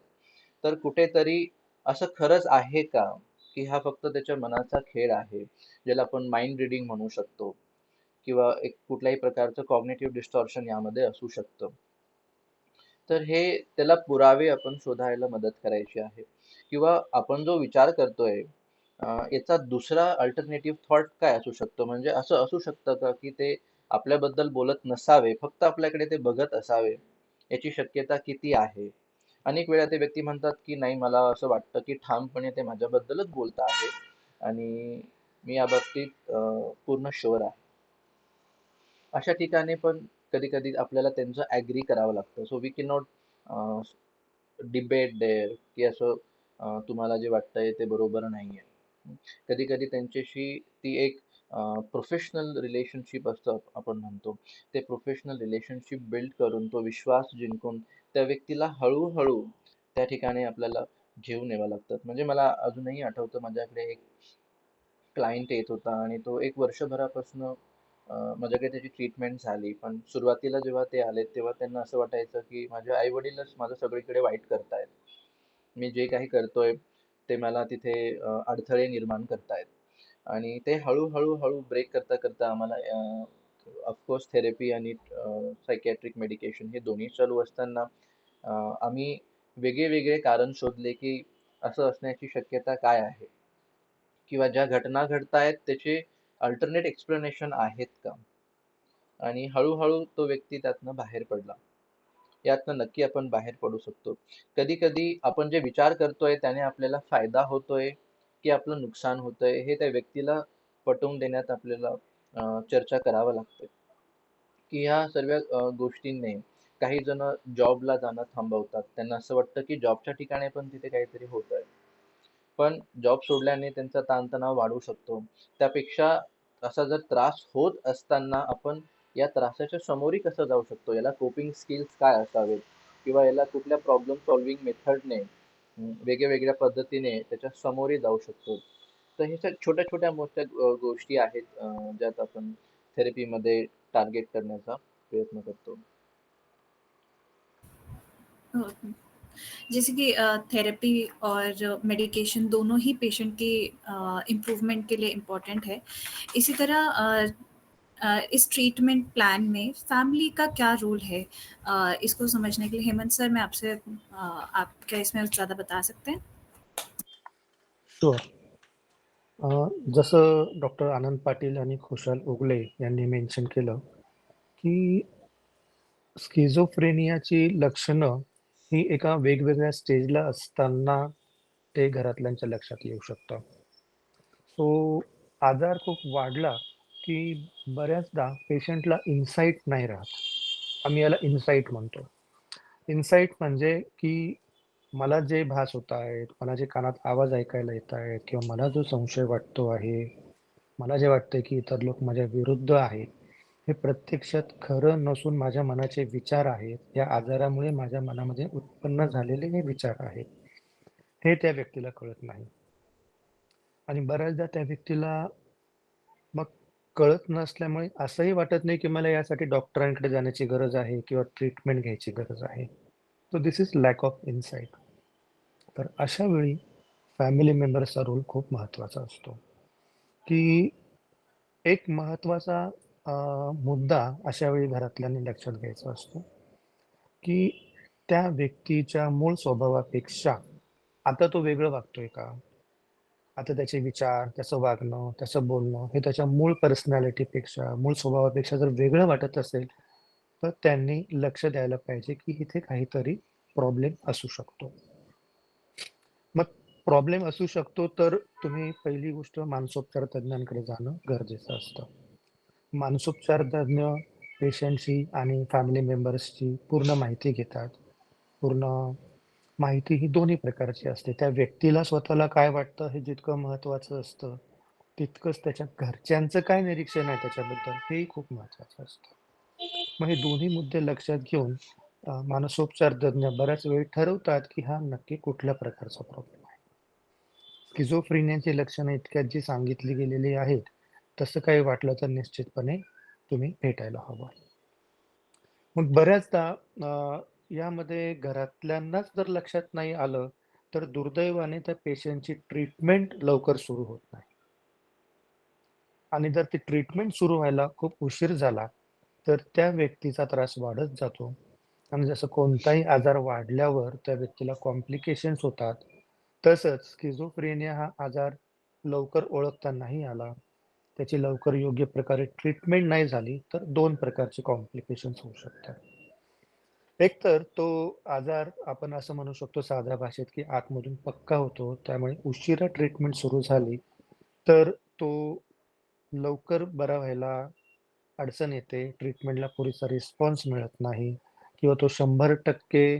तर कुठेतरी असं खरंच आहे का, की हा फक्त त्याच्या मनाचा खेळ आहे, ज्याला आपण माइंड रिडिंग म्हणू शकतो किंवा एक कुठल्याही प्रकारचं कॉग्निटिव्ह डिस्टॉर्शन यामध्ये असू शकतं. तर हे त्याला पुरावे आपण शोधायला मदत करायची आहे किंवा आपण जो विचार करतोय याचा दुसरा अल्टरनेटिव्ह थॉट काय असू शकतो. म्हणजे असं असू शकतं का की ते आपल्याबद्दल बोलत नसावे, फक्त आपल्याकडे ते बघत असावे, याची शक्यता किती आहे. अनेक वेळा ते व्यक्ती म्हणतात की नाही, मला असं वाटतं की ठामपणे ते माझ्याबद्दलच बोलत आहे आणि मी या बाबतीत पूर्ण शुअर आहे. अशा ठिकाणी पण कधी कधी आपल्याला त्यांचं ॲग्री करावं लागतं. So we can not debate there की असं तुम्हाला जे वाटतंय ते बरोबर नाहीये. कधी कधी त्यांच्याशी ती एक प्रोफेशनल रिलेशनशिप असतं आपण म्हणतो. ते प्रोफेशनल रिलेशनशिप बिल्ड करून तो विश्वास जिंकून त्या व्यक्तीला हळूहळू त्या ठिकाणी आपल्याला घेऊन यावं लागतं. म्हणजे मला अजूनही आठवतं, माझ्याकडे एक क्लायंट येत होता आणि तो 1 वर्षभरापासून माझ्याकडे त्याची ट्रीटमेंट झाली. पण सुरुवातीला जेव्हा ते आले तेव्हा त्यांना असं वाटायचं की माझे आई-वडीलच माझं सगळीकडे वाईट करतायत. मी जे काही करतोय ते मला तिथे अडथळे निर्माण करतायत. आणि ते हळू ब्रेक करता आम्हाला ऑफकोर्स थेरपी आणि सायकियाट्रिक मेडिकेशन हे दोन्ही चालू असताना आम्ही वेगळे कारण शोधले की असं असण्याची शक्यता काय आहे? किंवा ज्या घटना घडतायत त्याचे अल्टरनेट एक्सप्लेनेशन आहेत का? आणि हळूहळू तो व्यक्ती त्यातनं बाहेर पडला. यातनं नक्की आपण बाहेर पडू शकतो. कधी-कधी आपण जे विचार करतोय त्याने आपल्याला फायदा होतोय की आपलं नुकसान होतंय, हे त्या व्यक्तीला पटवून देण्यात आपल्याला चर्चा करावं लागते. की ह्या सर्व गोष्टींनी काही जण जॉबला जाणं थांबवतात. त्यांना असं वाटतं की जॉबच्या ठिकाणी पण तिथे काहीतरी होतंय. पण जॉब सोडल्याने त्यांचा ताणतणाव वाढू शकतो. त्यापेक्षा असा जर त्रास होत असताना आपण या त्रासाच्या समोरही कसं जाऊ शकतो, याला कोपिंग स्किल्स काय असावेत किंवा याला कुठल्या प्रॉब्लेम सॉल्व्हिंग मेथडने वेगळ्या पद्धतीने त्याच्या समोरही जाऊ शकतो. तर ह्या छोट्या छोट्या मोठ्या गोष्टी आहेत ज्यात आपण थेरपीमध्ये टार्गेट करण्याचा प्रयत्न करतो. जैसे कि थेरेपी और मेडिकेशन दोनों ही पेशेंट की इम्प्रूवमेंट के लिए इम्पोर्टेंट है। इसी तरह इस ट्रीटमेंट प्लान में फैमिली का क्या रोल है, इसको समझने के लिए हेमंत सर, मैं आपसे आप क्या इसमें ज़्यादा बता सकते हैं? शुअर. जसं डॉक्टर आनंद पाटील आणि खुशाल उगले यांनी मेन्शन केलं की स्किझोफ्रेनियाची लक्षणं ही एका वेगवेगळ्या स्टेजला असताना ते घरातल्यांच्या लक्षात येऊ शकतं. सो आजार खूप वाढला की बऱ्याचदा पेशंटला इन्साईट नाही राहत. आम्ही याला इन्साईट म्हणतो. इन्साईट म्हणजे की मला जे भास होत आहेत, मला जे कानात आवाज ऐकायला येत आहेत किंवा मला जो संशय वाटतो आहे, मला जे वाटतंय की इतर लोक माझ्या विरुद्ध आहेत, हे प्रत्यक्षात खरं नसून माझ्या मनाचे विचार आहेत. या आजारामुळे माझ्या मनामध्ये उत्पन्न झालेले हे विचार आहेत. हे त्या व्यक्तीला कळत नाही. आणि बऱ्याचदा त्या व्यक्तीला मग कळत नसल्यामुळे असंही वाटत नाही की मला यासाठी डॉक्टरांकडे जाण्याची गरज आहे किंवा ट्रीटमेंट घ्यायची गरज आहे. So this is lack of insight. तर अशा वेळी फॅमिली मेंबर्सचा रोल खूप महत्त्वाचा असतो की एक महत्त्वाचा मुद्दा अशा वेळी घरातल्यांनी लक्षात घ्यायचा असतो की त्या व्यक्तीच्या मूळ स्वभावापेक्षा आता तो वेगळं वागतोय का, आता त्याचे विचार, त्याचं वागणं, त्याचं बोलणं हे त्याच्या मूळ पर्सनॅलिटीपेक्षा, मूळ स्वभावापेक्षा जर वेगळं वाटत असेल तर त्यांनी लक्ष द्यायला पाहिजे की इथे काहीतरी प्रॉब्लेम असू शकतो. मग प्रॉब्लेम असू शकतो तर तुम्ही पहिली गोष्ट मानसोपचार तज्ञांकडे जाणं गरजेचं असतं. मानसोपचार तज्ञ पेशंटची आणि फॅमिली मेंबर्सची पूर्ण माहिती घेतात. पूर्ण माहिती ही दोन्ही प्रकारची असते. त्या व्यक्तीला स्वतःला काय वाटतं हे जितकं महत्त्वाचं असतं, तितकंच त्याच्या घरच्यांचं काय निरीक्षण आहे त्याच्याबद्दल हेही खूप महत्त्वाचं असतं. मग हे दोन्ही मुद्दे लक्षात घेऊन मानसोपचार तज्ञ बऱ्याच वेळी ठरवतात की हा नक्की कुठल्या प्रकारचा प्रॉब्लेम आहे. स्किझोफ्रेनियाची लक्षणं इतक्यात जी सांगितली गेलेली आहेत, तसं काही वाटलं तर निश्चितपणे तुम्ही भेटायला हवं. मग बऱ्याचदा यामध्ये घरातल्यांनाच जर लक्षात नाही आलं तर दुर्दैवाने त्या पेशंटची ट्रीटमेंट लवकर सुरू होत नाही. आणि जर ती ट्रीटमेंट सुरू व्हायला खूप उशीर झाला तर त्या व्यक्तीचा त्रास वाढत जातो. आणि जसं कोणताही आजार वाढल्यावर त्या व्यक्तीला कॉम्प्लिकेशन्स होतात, तसंच स्किझोफ्रेनिया हा आजार लवकर ओळखता नाही आला, त्याची लवकर योग्य प्रकारे ट्रीटमेंट नाही झाली तर 2 प्रकारचे कॉम्प्लिकेशन्स होऊ शकतात. एक तर तो आजार आपण असं म्हणू शकतो साध्या भाषेत की आतमधून पक्का होतो, त्यामुळे उशिरा ट्रीटमेंट सुरू झाली तर तो लवकर बरा व्हायला अडचण येते, ट्रीटमेंटला पुरेसा रिस्पॉन्स मिळत नाही किंवा तो 100%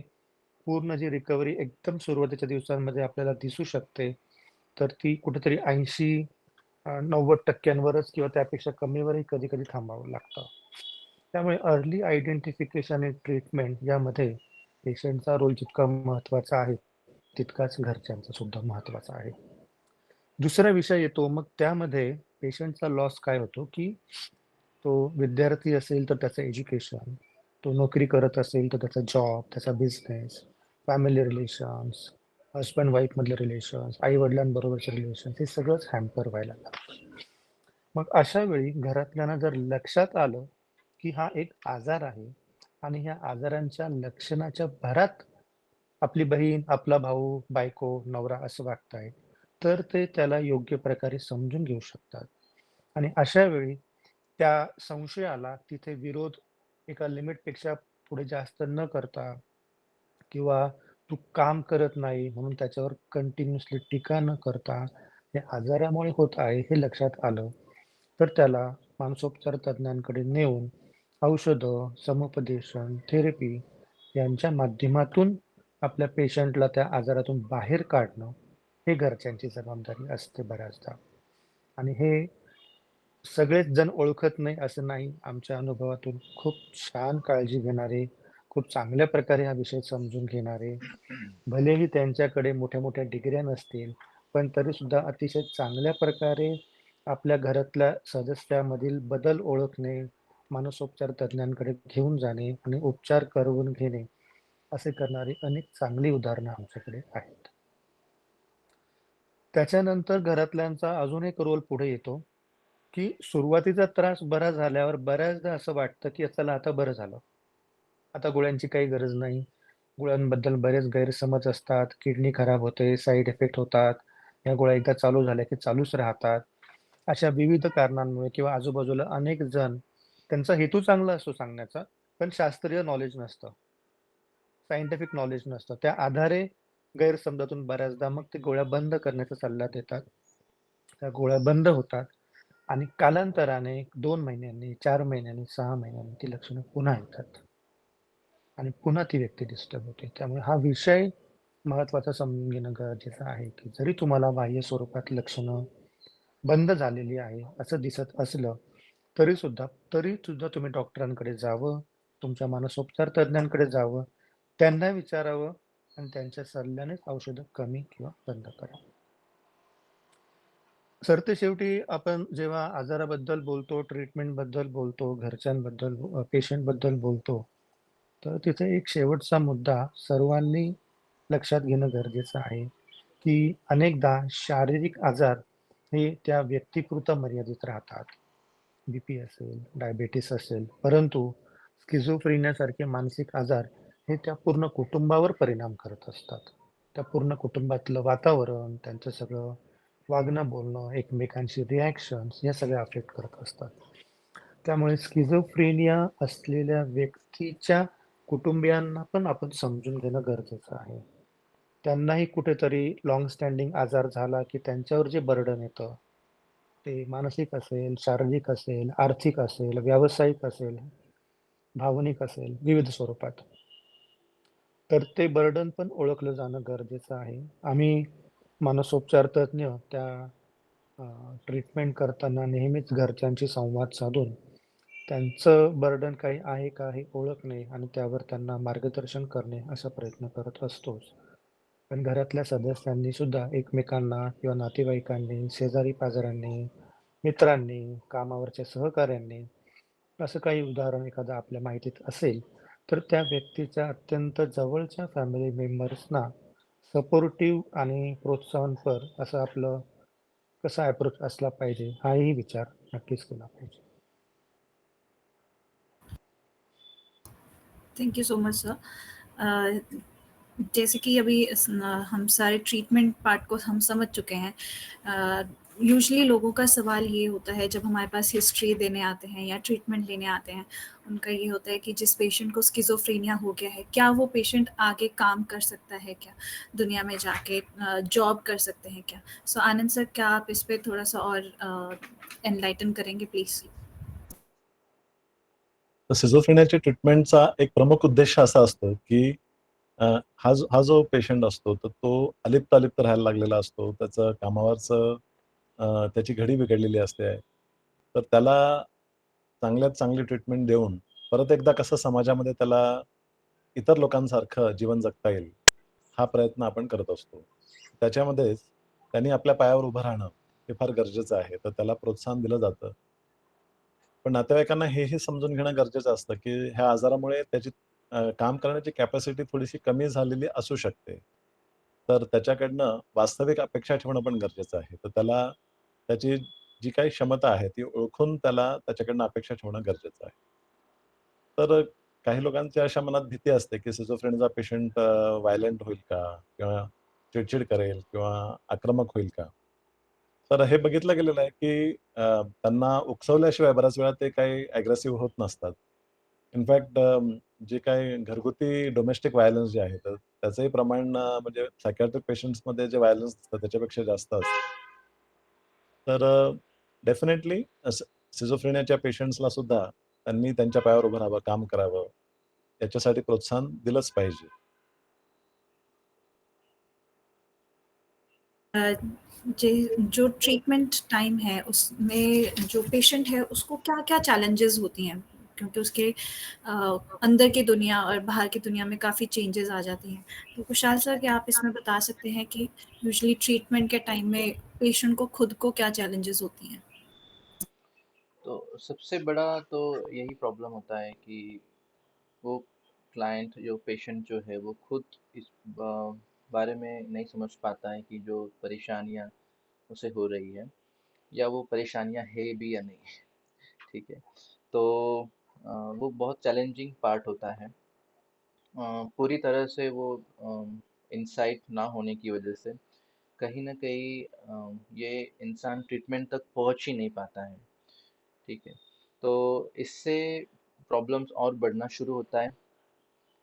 पूर्ण जी रिकव्हरी एकदम सुरुवातीच्या दिवसांमध्ये आपल्याला दिसू शकते, तर ती कुठेतरी 80-90% किंवा त्यापेक्षा कमीवरही कधी-कधी थांबावं लागतं. त्यामुळे अर्ली आयडेंटिफिकेशन आणि ट्रीटमेंट यामध्ये पेशंटचा रोल जितका महत्त्वाचा आहे, तितकाच घरच्यांचा सुद्धा महत्त्वाचा आहे. दुसरा विषय येतो मग त्यामध्ये पेशंटचा लॉस काय होतो की तो विद्यार्थी असेल तर त्याचं एज्युकेशन, तो नोकरी करत असेल तर त्याचा जॉब, त्याचा बिझनेस, फॅमिली रिलेशन्स, हजबंड वाईफमधले रिलेशन्स, आई-वडिलांबरोबरचे रिलेशन्स हे सगळंच हॅम्पर व्हायला लागतं. मग अशा वेळी घरातल्यांना जर लक्षात आलं की हा एक आजार आहे आणि ह्या आजारांच्या लक्षणाच्या भरात आपली बहीण, आपला भाऊ, बायको, नवरा असं वागतायत, तर ते त्याला योग्य प्रकारे समजून घेऊ शकतात. आणि अशा वेळी त्या संशयाला तिथे विरोध एका लिमिटपेक्षा पुढे जास्त न करता किंवा तू काम करत नाही म्हणून त्याच्यावर कंटिन्युअसली टीका न करता हे आजारामुळे होत आहे हे लक्षात आलं तर त्याला मानसोपचार तज्ञांकडे नेऊन औषधं, समुपदेशन, थेरपी यांच्या माध्यमातून आपल्या पेशंटला त्या आजारातून बाहेर काढणं हे घरच्यांची जबाबदारी असते बऱ्याचदा. आणि हे सगळेच जण ओळखत नाही असं नाही. आमच्या अनुभवातून खूप छान काळजी घेणारे खूप चांगल्या प्रकारे हा विषय समजून घेणारे, भलेही त्यांच्याकडे मोठ्या-मोठ्या डिग्र्या नसतील, पण तरीसुद्धा अतिशय चांगल्या प्रकारे आपल्या घरातल्या सदस्यामधील बदल ओळखणे, मानसोपचार तज्ञांकडे घेऊन जाणे आणि उपचार करून घेणे, असे करणारी अनेक चांगली उदाहरणं आमच्याकडे आहेत. त्याच्यानंतर घरातल्यांचा अजून एक रोल पुढे येतो, की सुरुवातीचा त्रास बरा झाल्यावर बऱ्याचदा असं वाटतं, की चला आता बरं झालं. आता गोळ्यांची काही गरज नाही. गोळ्यांबद्दल बरेच गैरसमज असतात. किडनी खराब होते, साइड इफेक्ट होतात. या गोळ्या एकदा चालू झाल्या की चालूच राहतात. अशा विविध कारणांमुळे किंवा आजूबाजूला अनेक जण त्यांचा हेतू चांगला असतो सांगण्याचा, पण शास्त्रीय नॉलेज नसतं. सायंटिफिक नॉलेज नसतं. त्या आधारे गैरसमजातून बऱ्याचदा मग ते गोळ्या बंद करण्याचा सल्ला देतात. त्या गोळ्या बंद होतात आणि कालांतराने 2 महिन्यांनी, 4 महिन्यांनी, 6 महिन्यांनी ती लक्षणं पुन्हा येतात. आणि पुन्हा ती व्यक्ती डिस्टर्ब होते. त्यामुळे हा विषय महत्त्वाचा समजून घेणं गरजेचं आहे, की जरी तुम्हाला बाह्य स्वरूपात लक्षणं बंद झालेली आहे, असं दिसत असलं, तरी सुद्धा तुम्ही डॉक्टरांकडे जावं, तुमच्या मानसोपचार तज्ञांकडे जावं, त्यांना विचारावं आणि त्यांच्या सल्ल्यानेच औषधं कमी किंवा बंद करावी. सरतेशेवटी आपण जेव्हा आजाराबद्दल बोलतो, ट्रीटमेंटबद्दल बोलतो, घरच्यांबद्दल पेशंटबद्दल बोलतो, तर तिथे एक शेवटचा मुद्दा सर्वांनी लक्षात घेणं गरजेचं आहे, की अनेकदा शारीरिक आजार हे त्या व्यक्तीपुरतं मर्यादित राहतात. बीपी असेल, डायबिटीस असेल, परंतु स्किझोफ्रेनियासारखे मानसिक आजार हे त्या पूर्ण कुटुंबावर परिणाम करत असतात. त्या पूर्ण कुटुंबातलं वातावरण, त्यांचं सगळं वागणं, बोलणं, एकमेकांशी रिॲक्शन्स या सगळ्या अफेक्ट करत असतात. त्यामुळे स्किझोफ्रेनिया असलेल्या व्यक्तीच्या कुटुंबियांना पण आपण समजून घेणं गरजेचं आहे. त्यांनाही कुठेतरी लाँग स्टँडिंग आजार झाला, की त्यांच्यावर जे बर्डन येतं, ते मानसिक असेल, शारीरिक असेल, आर्थिक असेल, व्यावसायिक असेल, भावनिक असेल, विविध स्वरूपात. तर ते बर्डन पण ओळखलं जाणं गरजेचं आहे. आम्ही मानसोपचार तज्ञ त्या ट्रीटमेंट करताना नेहमीच घरच्यांशी संवाद साधून त्यांचं बर्डन काही आहे का हे ओळखणे आणि त्यावर त्यांना मार्गदर्शन करणे असा प्रयत्न करत असतोच. पण घरातल्या सदस्यांनी सुद्धा एकमेकांना किंवा नातेवाईकांनी, शेजारी-पाजारांनी, मित्रांनी, कामावरच्या सहकाऱ्यांनी असं काही उदाहरण एखादं आपल्या माहितीत असेल, तर त्या व्यक्तीच्या अत्यंत जवळच्या फॅमिली मेंबर्सना सपोर्टिव्ह आणि प्रोत्साहनपर असं आपलं कसा अप्रोच असला पाहिजे, हाही विचार नक्कीच केला पाहिजे. Thank you so much sir. जैसे कि अभी हम सारे ट्रीटमेंट पार्ट को हम समझ चुके हैं। यूजुअली लोगों का सवाल ये होता है जब हमारे पास हिस्ट्री देने आते हैं या ट्रीटमेंट लेने आते हैं, उनका ये होता है कि जिस पेशेंट को स्किज़ोफ्रेनिया हो गया है, क्या वो पेशेंट आगे काम कर सकता है क्या? दुनिया में जाके जॉब कर सकते हैं क्या? सो आनंद सर, क्या आप इस पे थोड़ा-सा और एनलाइटन करेंगे प्लीज़? तर सिझोफ्रेनियाच्या ट्रीटमेंटचा एक प्रमुख उद्देश असा असतो, की हा जो पेशंट असतो, तर तो अलिप्त-अलिप्त राहायला लागलेला असतो. त्याचं कामावरचं त्याची घडी बिघडलेली असते. तर त्याला चांगल्यात चांगली ट्रीटमेंट देऊन परत एकदा कसं समाजामध्ये त्याला इतर लोकांसारखं जीवन जगता येईल, हा प्रयत्न आपण करत असतो. त्याच्यामध्येच त्यांनी आपल्या पायावर उभं राहणं हे फार गरजेचं आहे. तर त्याला प्रोत्साहन दिलं जातं. पण नातेवाईकांना हेही समजून घेणं गरजेचं असतं, की ह्या आजारामुळे त्याची काम करण्याची कॅपॅसिटी थोडीशी कमी झालेली असू शकते. तर त्याच्याकडनं वास्तविक अपेक्षा ठेवणं पण गरजेचं आहे. तर त्याला त्याची जी काही क्षमता आहे, ती ओळखून त्याला त्याच्याकडनं अपेक्षा ठेवणं गरजेचं आहे. तर काही लोकांच्या अशा मनात भीती असते, की सिझोफ्रेनियाचा पेशंट व्हायलेंट होईल का? किंवा चिडचिड करेल किंवा आक्रमक होईल का? तर हे बघितलं गेलेलं आहे, की त्यांना उकसवल्याशिवाय बऱ्याच वेळा ते काही अग्रेसिव्ह होत नसतात. इनफॅक्ट जे काही घरगुती डोमेस्टिक व्हायलन्स जे आहे, तर त्याचंही प्रमाण म्हणजे सायकियाट्रिक पेशंट्समध्ये जे व्हायलन्स असतं त्याच्यापेक्षा जास्त असतं. तर डेफिनेटली सिझोफ्रेनियाच्या पेशंट्सला सुद्धा त्यांनी त्यांच्या पायावर उभं राहावं, काम करावं, याच्यासाठी प्रोत्साहन दिलंच पाहिजे. जो ट्रीटमेंट टाइम है उसमें जो पेशेंट है उसको क्या-क्या चैलेंजेस होती हैं? क्योंकि उसके अंदर की दुनिया और बाहर की दुनिया में काफ़ी चेंजेस आ जाती हैं। तो कुशाल सर, क्या आप इसमें बता सकते हैं कि यूजुअली ट्रीटमेंट के टाइम में पेशेंट को खुद को क्या चैलेंजेस होती हैं? तो सबसे बड़ा तो यही प्रॉब्लम होता है कि वो क्लाइंट जो पेशेंट जो है वो खुद इस बारे में नहीं समझ पाता है कि जो परेशानियाँ उसे हो रही है या वो परेशानियाँ है भी या नहीं। ठीक है। तो वो बहुत चैलेंजिंग पार्ट होता है। पूरी तरह से वो इंसाइट ना होने की वजह से कहीं न कहीं ये इंसान ट्रीटमेंट तक पहुँच ही नहीं पाता है। ठीक है। तो इससे प्रॉब्लम्स और बढ़ना शुरू होता है,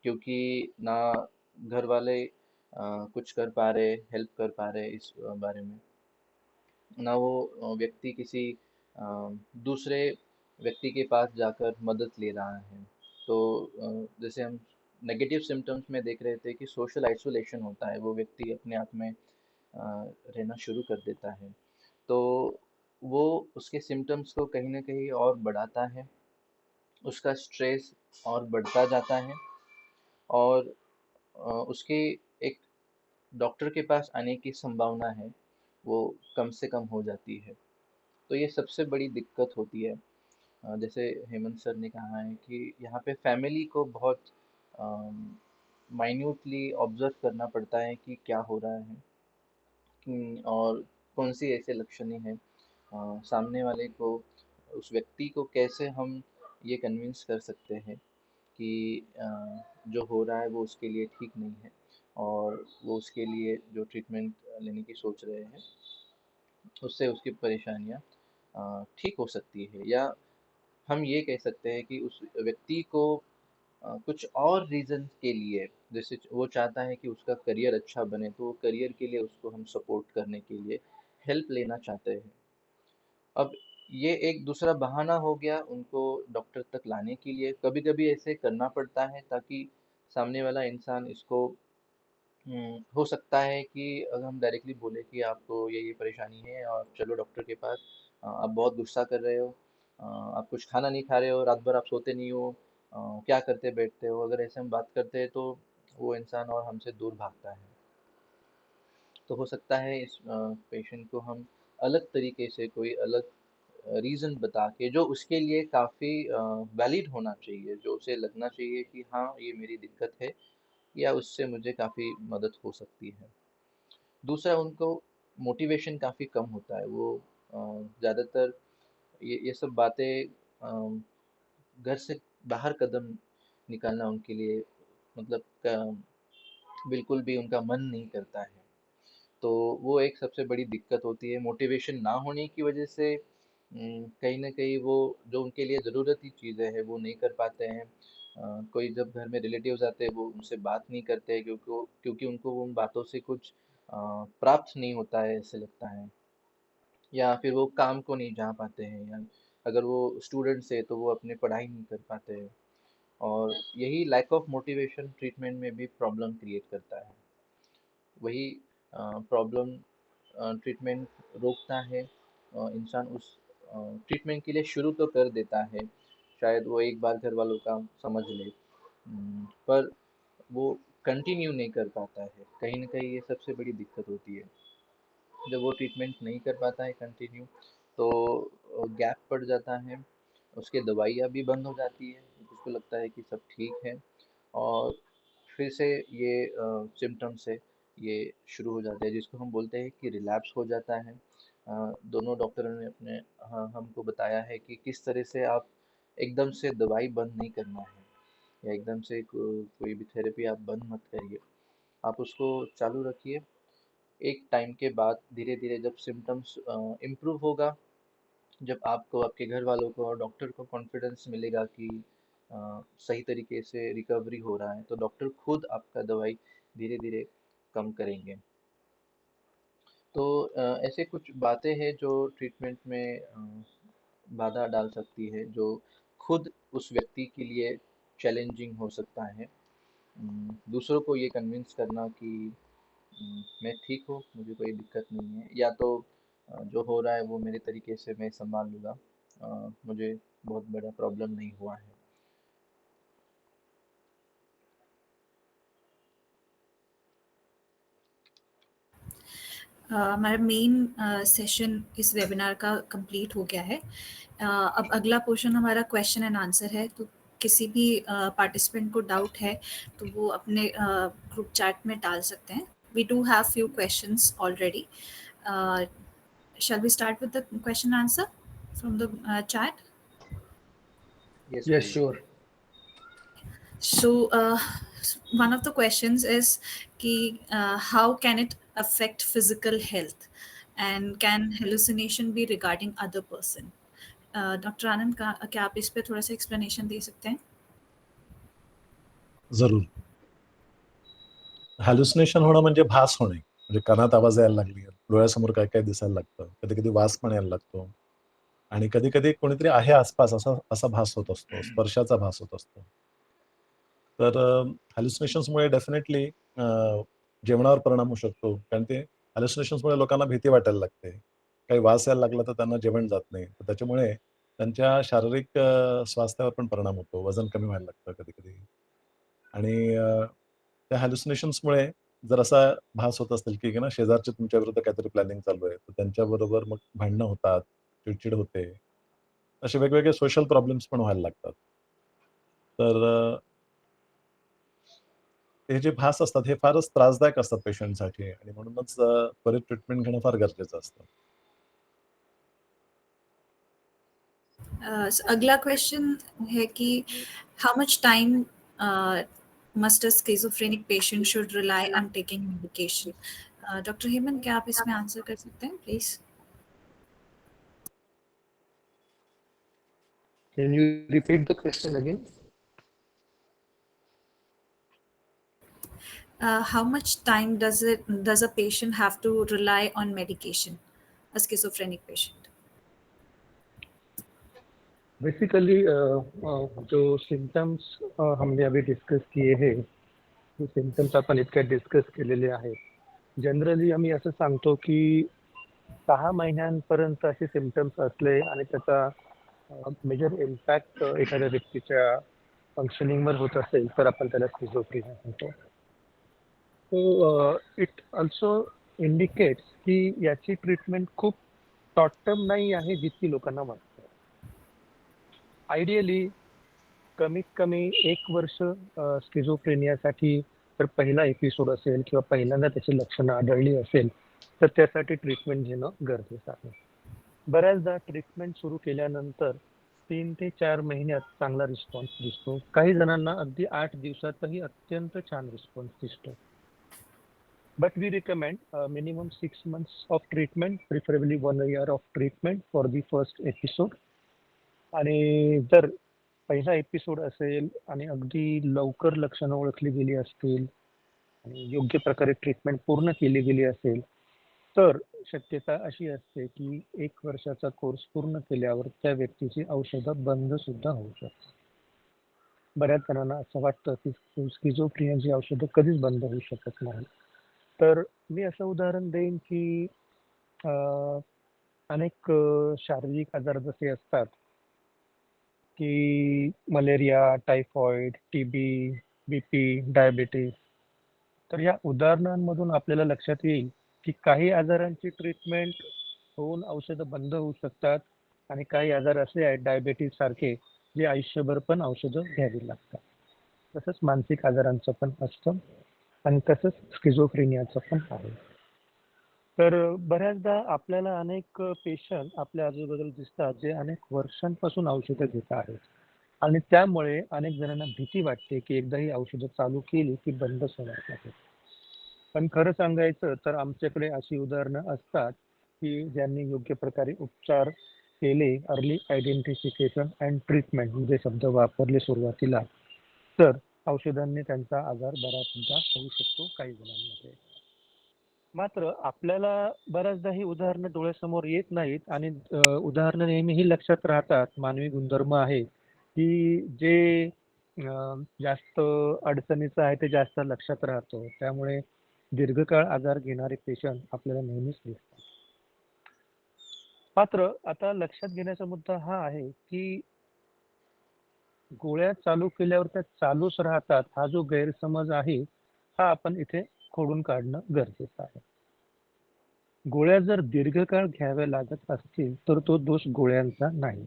क्योंकि ना घर वाले कुछ कर पा रहे, हेल्प कर पा रहे इस बारे में, ना वो व्यक्ति किसी अ, दूसरे व्यक्ति के पास जाकर मदद ले रहा है। तो जैसे हम नेगेटिव सिम्टम्स में देख रहे थे कि सोशल आइसोलेशन होता है, वो व्यक्ति अपने आप में रहना शुरू कर देता है। तो वो उसके सिम्टम्स को कहीं न कहीं और बढ़ाता है, उसका स्ट्रेस और बढ़ता जाता है, और उसकी एक डॉक्टर के पास आने की संभावना है, वो कम से कम हो जाती है। तो ये सबसे बड़ी दिक्कत होती है। जैसे हेमंत सर ने कहा है कि यहाँ पे फैमिली को बहुत माइन्यूटली ऑब्जर्व करना पड़ता है कि क्या हो रहा है, और कौन सी ऐसे लक्षण हैं, सामने वाले को, उस व्यक्ति को कैसे हम ये कन्विंस कर सकते हैं कि जो हो रहा है वो उसके लिए ठीक नहीं है, और वो उसके लिए जो ट्रीटमेंट लेने की सोच रहे हैं उससे उसकी परेशानियाँ ठीक हो सकती है, या हम ये कह सकते हैं कि उस व्यक्ति को कुछ और रीज़न के लिए, जैसे वो चाहता है कि उसका करियर अच्छा बने, तो वो करियर के लिए उसको हम सपोर्ट करने के लिए हेल्प लेना चाहते हैं। अब ये एक दूसरा बहाना हो गया उनको डॉक्टर तक लाने के लिए। कभी-कभी ऐसे करना पड़ता है ताकि सामने वाला इंसान इसको, हो सकता है कि अगर हम डायरेक्टली बोले कि आपको ये परेशानी है और चलो डॉक्टर के पास, आप बहुत गुस्सा कर रहे हो, आप कुछ खाना नहीं खा रहे हो, रात भर आप सोते नहीं हो, क्या करते बैठते हो, अगर ऐसे हम बात करते हैं तो वो इंसान और हमसे दूर भागता है। तो हो सकता है इस पेशेंट को हम अलग तरीके से कोई अलग रीज़न बता के, जो उसके लिए काफ़ी वैलिड होना चाहिए, जो उसे लगना चाहिए कि हाँ ये मेरी दिक्कत है, या उससे मुझे काफ़ी मदद हो सकती है। दूसरा, उनको मोटिवेशन काफ़ी कम होता है, वो ज़्यादातर ये सब बातें, घर से बाहर कदम निकालना उनके लिए, मतलब बिल्कुल भी उनका मन नहीं करता है। तो वो एक सबसे बड़ी दिक्कत होती है। मोटिवेशन ना होने की वजह से कहीं न कहीं वो जो उनके लिए ज़रूरत की चीज़ें हैं वो नहीं कर पाते हैं। कोई जब घर में रिलेटिव्स आते हैं वो उनसे बात नहीं करते हैं, क्योंकि उनको उन बातों से कुछ प्राप्त नहीं होता है, ऐसे लगता है। या फिर वो काम को नहीं जा पाते हैं, या अगर वो स्टूडेंट्स है तो वो अपनी पढ़ाई नहीं कर पाते हैं, और यही लैक ऑफ मोटिवेशन ट्रीटमेंट में भी प्रॉब्लम क्रिएट करता है। वही प्रॉब्लम ट्रीटमेंट रोकता है, इंसान उस ट्रीटमेंट के लिए शुरू तो कर देता है, शायद वो एक बार घर वालों का समझ ले, पर वो कंटिन्यू नहीं कर पाता है। कहीं न कहीं ये सबसे बड़ी दिक्कत होती है। जब वो ट्रीटमेंट नहीं कर पाता है कंटिन्यू, तो गैप पड़ जाता है, उसकी दवाइयाँ भी बंद हो जाती है, उसको लगता है कि सब ठीक है, और फिर से ये सिम्पटम्स है, ये शुरू हो जाते हैं, जिसको हम बोलते हैं कि रिलैप्स हो जाता है। दोनों डॉक्टरों ने अपने, हाँ, हमको बताया है कि किस तरह से आप एकदम से दवाई बंद नहीं करना है, या एकदम से कोई भी थेरेपी आप बंद मत करिए, आप उसको चालू रखिए। एक टाइम के बाद धीरे धीरे जब सिम्टम्स इम्प्रूव होगा, जब आपको, आपके घर वालों को और डॉक्टर को कॉन्फिडेंस मिलेगा कि सही तरीके से रिकवरी हो रहा है, तो डॉक्टर खुद आपका दवाई धीरे धीरे कम करेंगे। तो ऐसे कुछ बातें हैं जो ट्रीटमेंट में बाधा डाल सकती है, जो खुद उस व्यक्ति के लिए चैलेंजिंग हो सकता है। दूसरों को ये कन्विंस करना कि मैं ठीक हूँ, मुझे कोई दिक्कत नहीं है, या तो जो हो रहा है वो मेरे तरीके से मैं संभाल लूँगा, मुझे बहुत बड़ा प्रॉब्लम नहीं हुआ है। हमारा मेन सेशन इस वेबिनार का कंप्लीट हो गया है। अब अगला पोर्शन हमारा क्वेश्चन एंड आंसर है, तो किसी भी पार्टिसिपेंट को डाउट है तो वो अपने ग्रुप चैट में डाल सकते हैं। We do have few questions already. Shall we start with the question answer from the chat? Yes, Yes, please. sure. So one of the questions is कि how can it affect physical health and can hallucination be regarding other person? Doctor Anand क्या आप इस पे थोड़ा सा explanation दे सकते हैं? जरूर. हॅल्युसिनेशन होणं म्हणजे भास होणे, म्हणजे कानात आवाज यायला लागली, डोळ्यासमोर काय काय दिसायला लागतं, कधी कधी वास पण यायला लागतो आणि कधी कधी कोणीतरी आहे आसपास असा असा भास होत असतो, स्पर्शाचा भास होत असतो. तर हॅल्युसिनेशन्समुळे डेफिनेटली जेवणावर परिणाम होऊ शकतो, कारण ते हॅल्युसिनेशन्समुळे लोकांना भीती वाटायला लागते. काही वास यायला लागला तर त्यांना जेवण जात नाही, तर त्याच्यामुळे त्यांच्या शारीरिक स्वास्थ्यावर पण परिणाम होतो, वजन कमी व्हायला लागतं कधी कधी. आणि त्या हॅल्युसिनेशन्समुळे जर असा भास होत असेल की ना शेजारचे तुमच्या विरुद्ध काहीतरी प्लॅनिंग चालू आहे, तर त्यांच्याबरोबर मग भांडणं होतात, चिडचिड होते, असे वेगवेगळे सोशल प्रॉब्लेम्स पण व्हायला लागतात. तर हे जे भास असतात हे फारच त्रासदायक असतात पेशंटसाठी आणि म्हणूनच त्वरित ट्रीटमेंट घेणं फार गरजेचं असतं. अगला क्वेश्चन है कि how much time must a schizophrenic patient should rely on taking medication? Doctor Hemant, क्या आप इसमें आंसर कर सकते हैं please? Can you repeat the question again? How much time does a patient have to rely on medication, a schizophrenic patient? Basically जो symptoms हमने अभी discuss किए हैं, जो सिम्टम्स आपण इतक्या डिस्कस केलेले आहेत, जनरली आम्ही असं सांगतो की 6 महिन्यांपर्यंत असे सिम्टम्स असले आणि त्याचा मेजर इम्पॅक्ट एखाद्या व्यक्तीच्या फंक्शनिंगवर होत असेल तर आपण त्याला स्किझोफ्रेनिया म्हणतो. सो इट ऑल्सो इंडिकेट्स की याची ट्रीटमेंट खूप शॉर्ट टर्म नाही आहे जितकी लोकांना वाटतं. आयडियली कमीत कमी 1 वर्ष स्किझोफ्रेनियासाठी जर पहिला एपिसोड असेल किंवा पहिल्यांदा त्याची लक्षणं आढळली असेल तर त्यासाठी ट्रीटमेंट घेणं गरजेचं आहे. बऱ्याचदा ट्रीटमेंट सुरू केल्यानंतर 3 ते 4 महिन्यात चांगला रिस्पॉन्स दिसतो. काही जणांना अगदी 8 दिवसातही अत्यंत छान रिस्पॉन्स दिसतो. But we recommend minimum 6 months of treatment, preferably 1 year of treatment for the first episode. आणि जर पहिला एपिसोड असेल आणि अगदी लवकर लक्षणं ओळखली गेली असतील आणि योग्य प्रकारे ट्रीटमेंट पूर्ण केली गेली असेल तर शक्यता अशी असते की 1 वर्षाचा कोर्स पूर्ण केल्यावर त्या व्यक्तीची औषधं बंद सुद्धा होऊ शकतात. बऱ्याच जणांना असं वाटतं की स्किझोफ्रेनियाची औषधं कधीच बंद होऊ शकत नाही. तर मी असं उदाहरण देईन की अनेक शारीरिक आजार जसे असतात की malaria, typhoid, TB, BP, diabetes, तर या उदाहरणांमधून आपल्याला लक्षात येईल की काही आजारांची ट्रीटमेंट होऊन औषधं बंद होऊ शकतात आणि काही आजार असे आहेत डायबिटीस सारखे जे आयुष्यभर पण औषधं घ्यावी लागतात. तसंच मानसिक आजारांचं पण असतं आणि तसंच स्किझोफ्रेनियाचं पण आहे. तर बऱ्याचदा आपल्याला अनेक पेशंट आपल्या आजूबाजूला दिसतात जे अनेक वर्षांपासून औषधं घेत आहेत आणि त्यामुळे अनेक जणांना भीती वाटते की एकदा ही औषधं चालू केली की बंदच होणार नाही. पण खरं सांगायचं तर आमच्याकडे अशी उदाहरणं असतात की ज्यांनी योग्य प्रकारे उपचार केले, अर्ली आयडेंटिफिकेशन अँड ट्रीटमेंट जे शब्द वापरले सुरुवातीला, तर औषधांनी त्यांचा आजार बरा सुद्धा होऊ शकतो काही जणांमध्ये. मात्र आपल्याला बऱ्याचदा ही उदाहरणं डोळ्यासमोर येत नाहीत आणि उदाहरणं नेहमी ही लक्षात राहतात. मानवी गुणधर्म आहे की जे जास्त अडचणीचं आहे ते जास्त लक्षात राहतो. त्यामुळे दीर्घकाळ आजार घेणारे पेशंट आपल्याला नेहमीच दिसतात. मात्र आता लक्षात घेण्याचा मुद्दा हा आहे की गोळ्या चालू केल्यावर त्या चालूच राहतात हा जो गैरसमज आहे हा आपण इथे खोडून काढणं गरजेचं आहे. गोळ्या जर दीर्घकाळ घ्याव्या लागत असतील तर तो दोष गोळ्यांचा नाही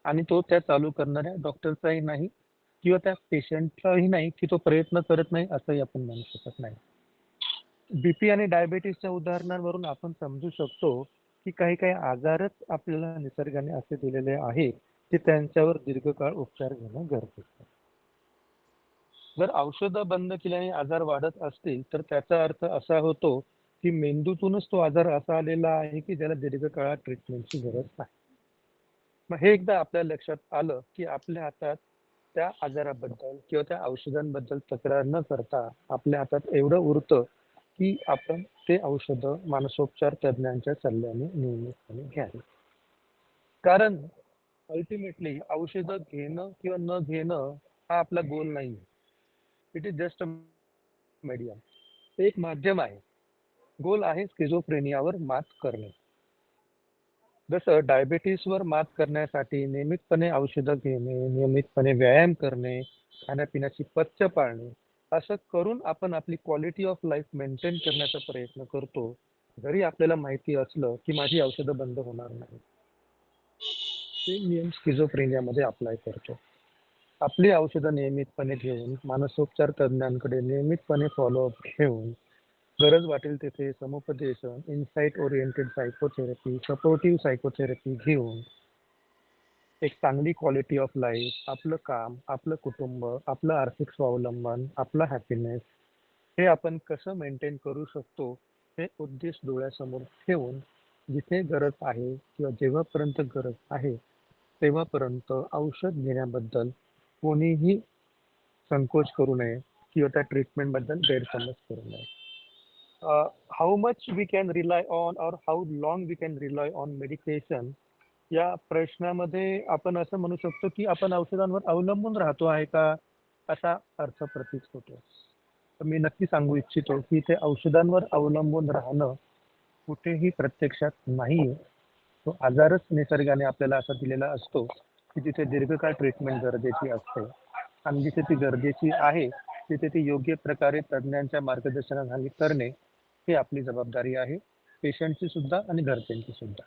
आणि तो त्या चालू करणाऱ्या डॉक्टरचाही नाही किंवा त्या पेशंटचाही नाही की तो प्रयत्न करत नाही असंही आपण म्हणू शकत नाही. बीपी आणि डायबेटीसच्या उदाहरणांवरून आपण समजू शकतो की काही काही आजारच आपल्याला निसर्गाने असे दिलेले आहे की त्यांच्यावर दीर्घकाळ उपचार घेणं गरजेचं आहे. जर औषधं बंद केल्याने आजार वाढत असतील तर त्याचा अर्थ असा होतो की मेंदूतूनच तो आजार असा आलेला आहे की ज्याला दीर्घकाळात ट्रीटमेंटची गरज नाही. मग हे एकदा आपल्या लक्षात आलं की आपल्या हातात त्या आजाराबद्दल किंवा त्या औषधांबद्दल तक्रार न करता आपल्या हातात एवढं उरतं की आपण ते औषधं मानसोपचार तज्ज्ञांच्या सल्ल्याने नियमितपणे घ्यावी. कारण अल्टिमेटली औषधं घेणं किंवा न घेणं हा आपला गोल नाही. It is just a medium. ते एक माध्यम आहे. गोल आहे स्किझोफ्रेनियावर मात करणे. जसं डायबिटीसवर मात करण्यासाठी नियमितपणे औषधं घेणे, नियमितपणे व्यायाम करणे, खाण्यापिण्याची पथ्य पाळणे, असं करून आपण आपली क्वालिटी ऑफ लाईफ मेंटेन करण्याचा प्रयत्न करतो. जरी आपल्याला माहिती असलं की माझी औषधं बंद होणार नाही. ते नियम स्किझोफ्रेनियामध्ये अप्लाय करतो. आपली औषधं नियमितपणे घेऊन मानसोपचार तज्ज्ञांकडे नियमितपणे फॉलोअप घेऊन गरज वाटेल तेथे समुपदेशन, insight oriented psychotherapy, supportive psychotherapy घेऊन एक चांगली क्वालिटी ऑफ लाईफ, आपलं काम, आपलं कुटुंब, आपलं आर्थिक स्वावलंबन, आपला हॅपीनेस हे आपण कसं मेंटेन करू शकतो हे उद्देश डोळ्यासमोर ठेवून जिथे गरज आहे किंवा जेव्हापर्यंत गरज आहे तेव्हापर्यंत औषध घेण्याबद्दल कोणीही संकोच करू नये किंवा त्या ट्रीटमेंटबद्दल गैरसमज करू नये. How much we can rely on और how long we can rely on medication या प्रश्नामध्ये आपण असं म्हणू शकतो की आपण औषधांवर अवलंबून राहतो आहे का असा अर्थ प्रतीत होतो. तर मी नक्की सांगू इच्छितो की ते औषधांवर अवलंबून राहणं कुठेही प्रत्यक्षात नाहीये. तो आजारच निसर्गाने आपल्याला असा दिलेला असतो की तिथे दीर्घकाळ ट्रीटमेंट गरजेची असते आणि जिथे ती गरजेची आहे तिथे ती योग्य प्रकारे तज्ज्ञांच्या मार्गदर्शनाखाली करणे ही आपली जबाबदारी आहे, पेशंटची सुद्धा आणि घरच्यांची सुद्धा.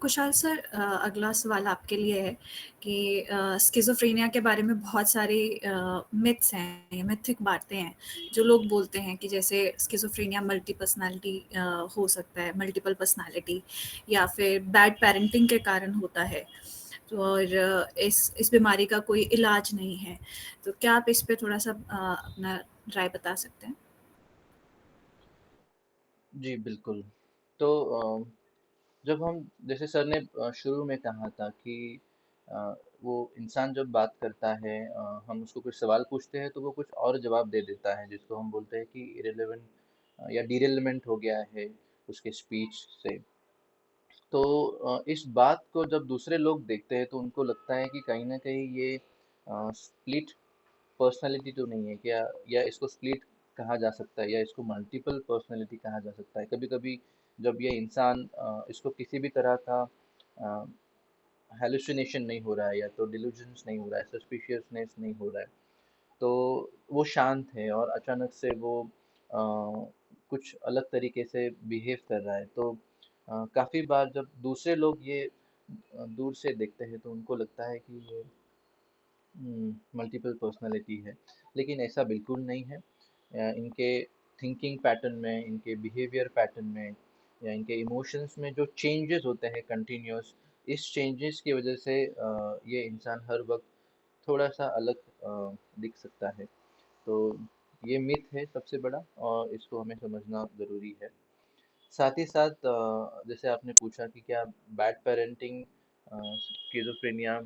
कुशाल सर, अगला सवाल आपके लिए है कि स्किज़ोफ्रेनिया के बारे में बहुत सारी मिथ्स हैं, मिथिक बातें हैं जो लोग बोलते हैं कि जैसे स्किज़ोफ्रेनिया मल्टी पर्सनालिटी हो सकता है, मल्टीपल पर्सनालिटी, या फिर बैड पेरेंटिंग के कारण होता है, तो और इस बीमारी का कोई इलाज नहीं है. तो क्या आप इस पे थोड़ा सा अपना राय बता सकते हैं? जी बिल्कुल। तो जब हम, जैसे सर ने शुरू में कहा था कि वो इंसान जब बात करता है, हम उसको कुछ सवाल पूछते हैं तो वो कुछ और जवाब दे देता है, जिसको हम बोलते हैं कि इरेलेवेंट या डिरेलमेंट हो गया है उसके स्पीच से। तो इस बात को जब दूसरे लोग देखते हैं तो उनको लगता है कि कहीं ना कहीं ये स्प्लिट पर्सनालिटी तो नहीं है क्या, या इसको स्प्लिट कहा जा सकता है, या इसको मल्टीपल पर्सनालिटी कहा जा सकता है। कभी कभी जब ये इंसान इसको किसी भी तरह का हेलुसिनेशन नहीं हो रहा है, या तो डिल्यूजन्स नहीं हो रहा है, सस्पिशियसनेस नहीं हो रहा है, तो वो शांत है और अचानक से वो कुछ अलग तरीके से बिहेव कर रहा है। तो काफ़ी बार जब दूसरे लोग ये दूर से देखते हैं तो उनको लगता है कि ये मल्टीपल पर्सनालिटी है, लेकिन ऐसा बिल्कुल नहीं है। इनके थिंकिंग पैटर्न में, इनके बिहेवियर पैटर्न में, या इनके इमोशंस में जो चेंजेस होते हैं कंटिन्यूस, इस चेंजेस की वजह से ये इंसान हर वक्त थोड़ा सा अलग दिख सकता है। तो ये मिथ है सबसे बड़ा, और इसको हमें समझना ज़रूरी है। साथ ही साथ जैसे आपने पूछा कि क्या बैड पेरेंटिंग स्किज़ोफ्रेनिया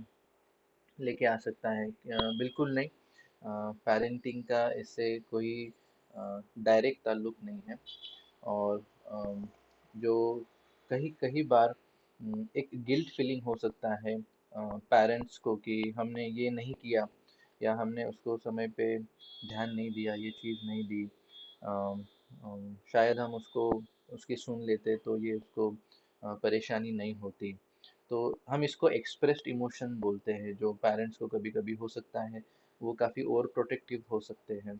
लेके आ सकता है, बिल्कुल नहीं। पेरेंटिंग का इससे कोई डायरेक्ट ताल्लुक नहीं है। और जो कहीं कहीं बार एक गिल्ट फीलिंग हो सकता है पेरेंट्स को कि हमने ये नहीं किया, या हमने उसको समय पे ध्यान नहीं दिया, ये चीज़ नहीं दी। शायद हम उसको उसकी सुन लेते तो ये उसको परेशानी नहीं होती। तो हम इसको एक्सप्रेस्ड इमोशन बोलते हैं, जो पेरेंट्स को कभी कभी हो सकता है। वो काफ़ी ओवर प्रोटेक्टिव हो सकते हैं,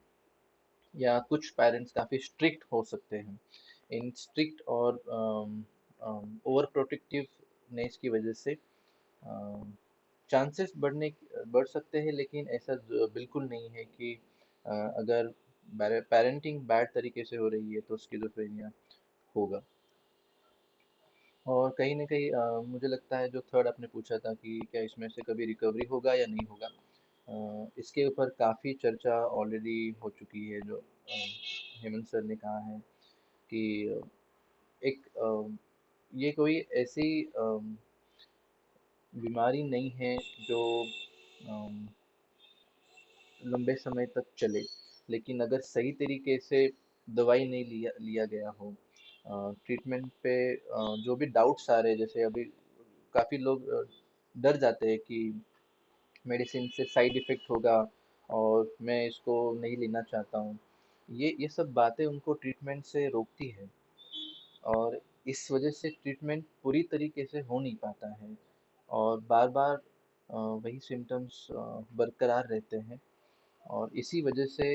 या कुछ पेरेंट्स काफ़ी स्ट्रिक्ट हो सकते हैं। इन स्ट्रिक्ट और ओवर प्रोटेक्टिवनेस की वजह से चांसेस बढ़ सकते हैं, लेकिन ऐसा बिल्कुल नहीं है कि अगर पेरेंटिंग बैड तरीके से हो रही है तो स्किज़ोफ्रेनिया होगा। और कहीं न कहीं मुझे लगता है जो थर्ड आपने पूछा था कि क्या इसमें से कभी रिकवरी होगा या नहीं होगा, इसके ऊपर काफ़ी चर्चा ऑलरेडी हो चुकी है। जो हेमंत सर ने कहा है कि एक ये कोई ऐसी बीमारी नहीं है जो लंबे समय तक चले, लेकिन अगर सही तरीके से दवाई नहीं लिया गया हो, ट्रीटमेंट पे जो भी डाउट्स आ रहे हैं, जैसे अभी काफ़ी लोग डर जाते हैं कि मेडिसिन से साइड इफ़ेक्ट होगा और मैं इसको नहीं लेना चाहता हूँ। ये सब बातें उनको ट्रीटमेंट से रोकती है, और इस वजह से ट्रीटमेंट पूरी तरीके से हो नहीं पाता है, और बार-बार वही सिम्पटम्स बरकरार रहते हैं, और इसी वजह से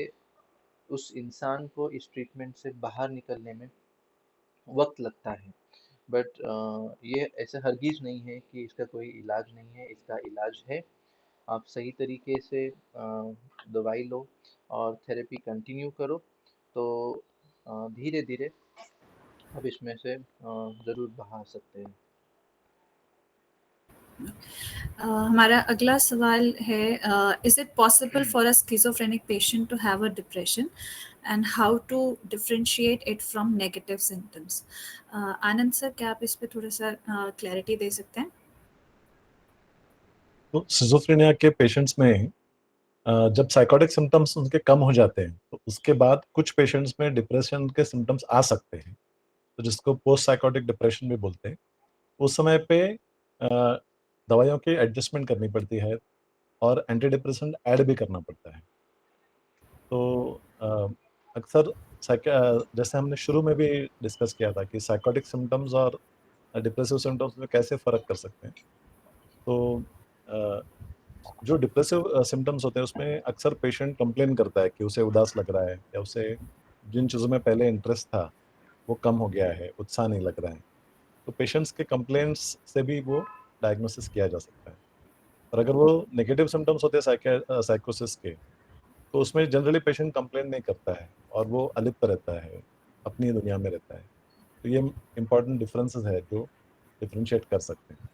उस इंसान को इस ट्रीटमेंट से बाहर निकलने में वक़्त लगता है। बट ये ऐसा हरगिज़ नहीं है कि इसका कोई इलाज नहीं है, इसका इलाज है। आप सही तरीके से दवाई लो और थेरेपी कंटिन्यू करो, तो धीरे-धीरे आप इसमें से ज़रूर बाहर आ सकते हैं। हमारा अगला सवाल है, is it possible for a schizophrenic patient to have a depression and how to differentiate it from negative symptoms? Anand sir, क्या आप इस पे थोड़ा सा क्लैरिटी दे सकते हैं? तो सिजोफ्रेनिया के पेशेंट्स में जब साइकोटिक सिम्टम्स उनके कम हो जाते हैं तो उसके बाद कुछ पेशेंट्स में डिप्रेशन के सिम्टम्स आ सकते हैं, तो जिसको पोस्ट साइकोटिक डिप्रेशन भी बोलते हैं। उस समय पे दवाइयों की एडजस्टमेंट करनी पड़ती है और एंटी डिप्रेसेंट ऐड भी करना पड़ता है। तो अक्सर जैसे हमने शुरू में भी डिस्कस किया था कि साइकोटिक सिम्टम्स और डिप्रेसिव सिम्टम्स में कैसे फ़र्क कर सकते हैं। तो जो डिप्रेसिव सिम्टम्स होते हैं उसमें अक्सर पेशेंट कंप्लेन करता है कि उसे उदास लग रहा है, या उसे जिन चीज़ों में पहले इंटरेस्ट था वो कम हो गया है, उत्साह नहीं लग रहा है। तो पेशेंट्स के कंप्लेंट्स से भी वो डायग्नोसिस किया जा सकता है। और अगर वो नेगेटिव सिम्टम्स होते हैं साइकोसिस के, तो उसमें जनरली पेशेंट कंप्लेन नहीं करता है और वो अलिप्त रहता है, अपनी दुनिया में रहता है। तो ये इम्पोर्टेंट डिफरेंसेस है जो डिफरेंशिएट कर सकते हैं।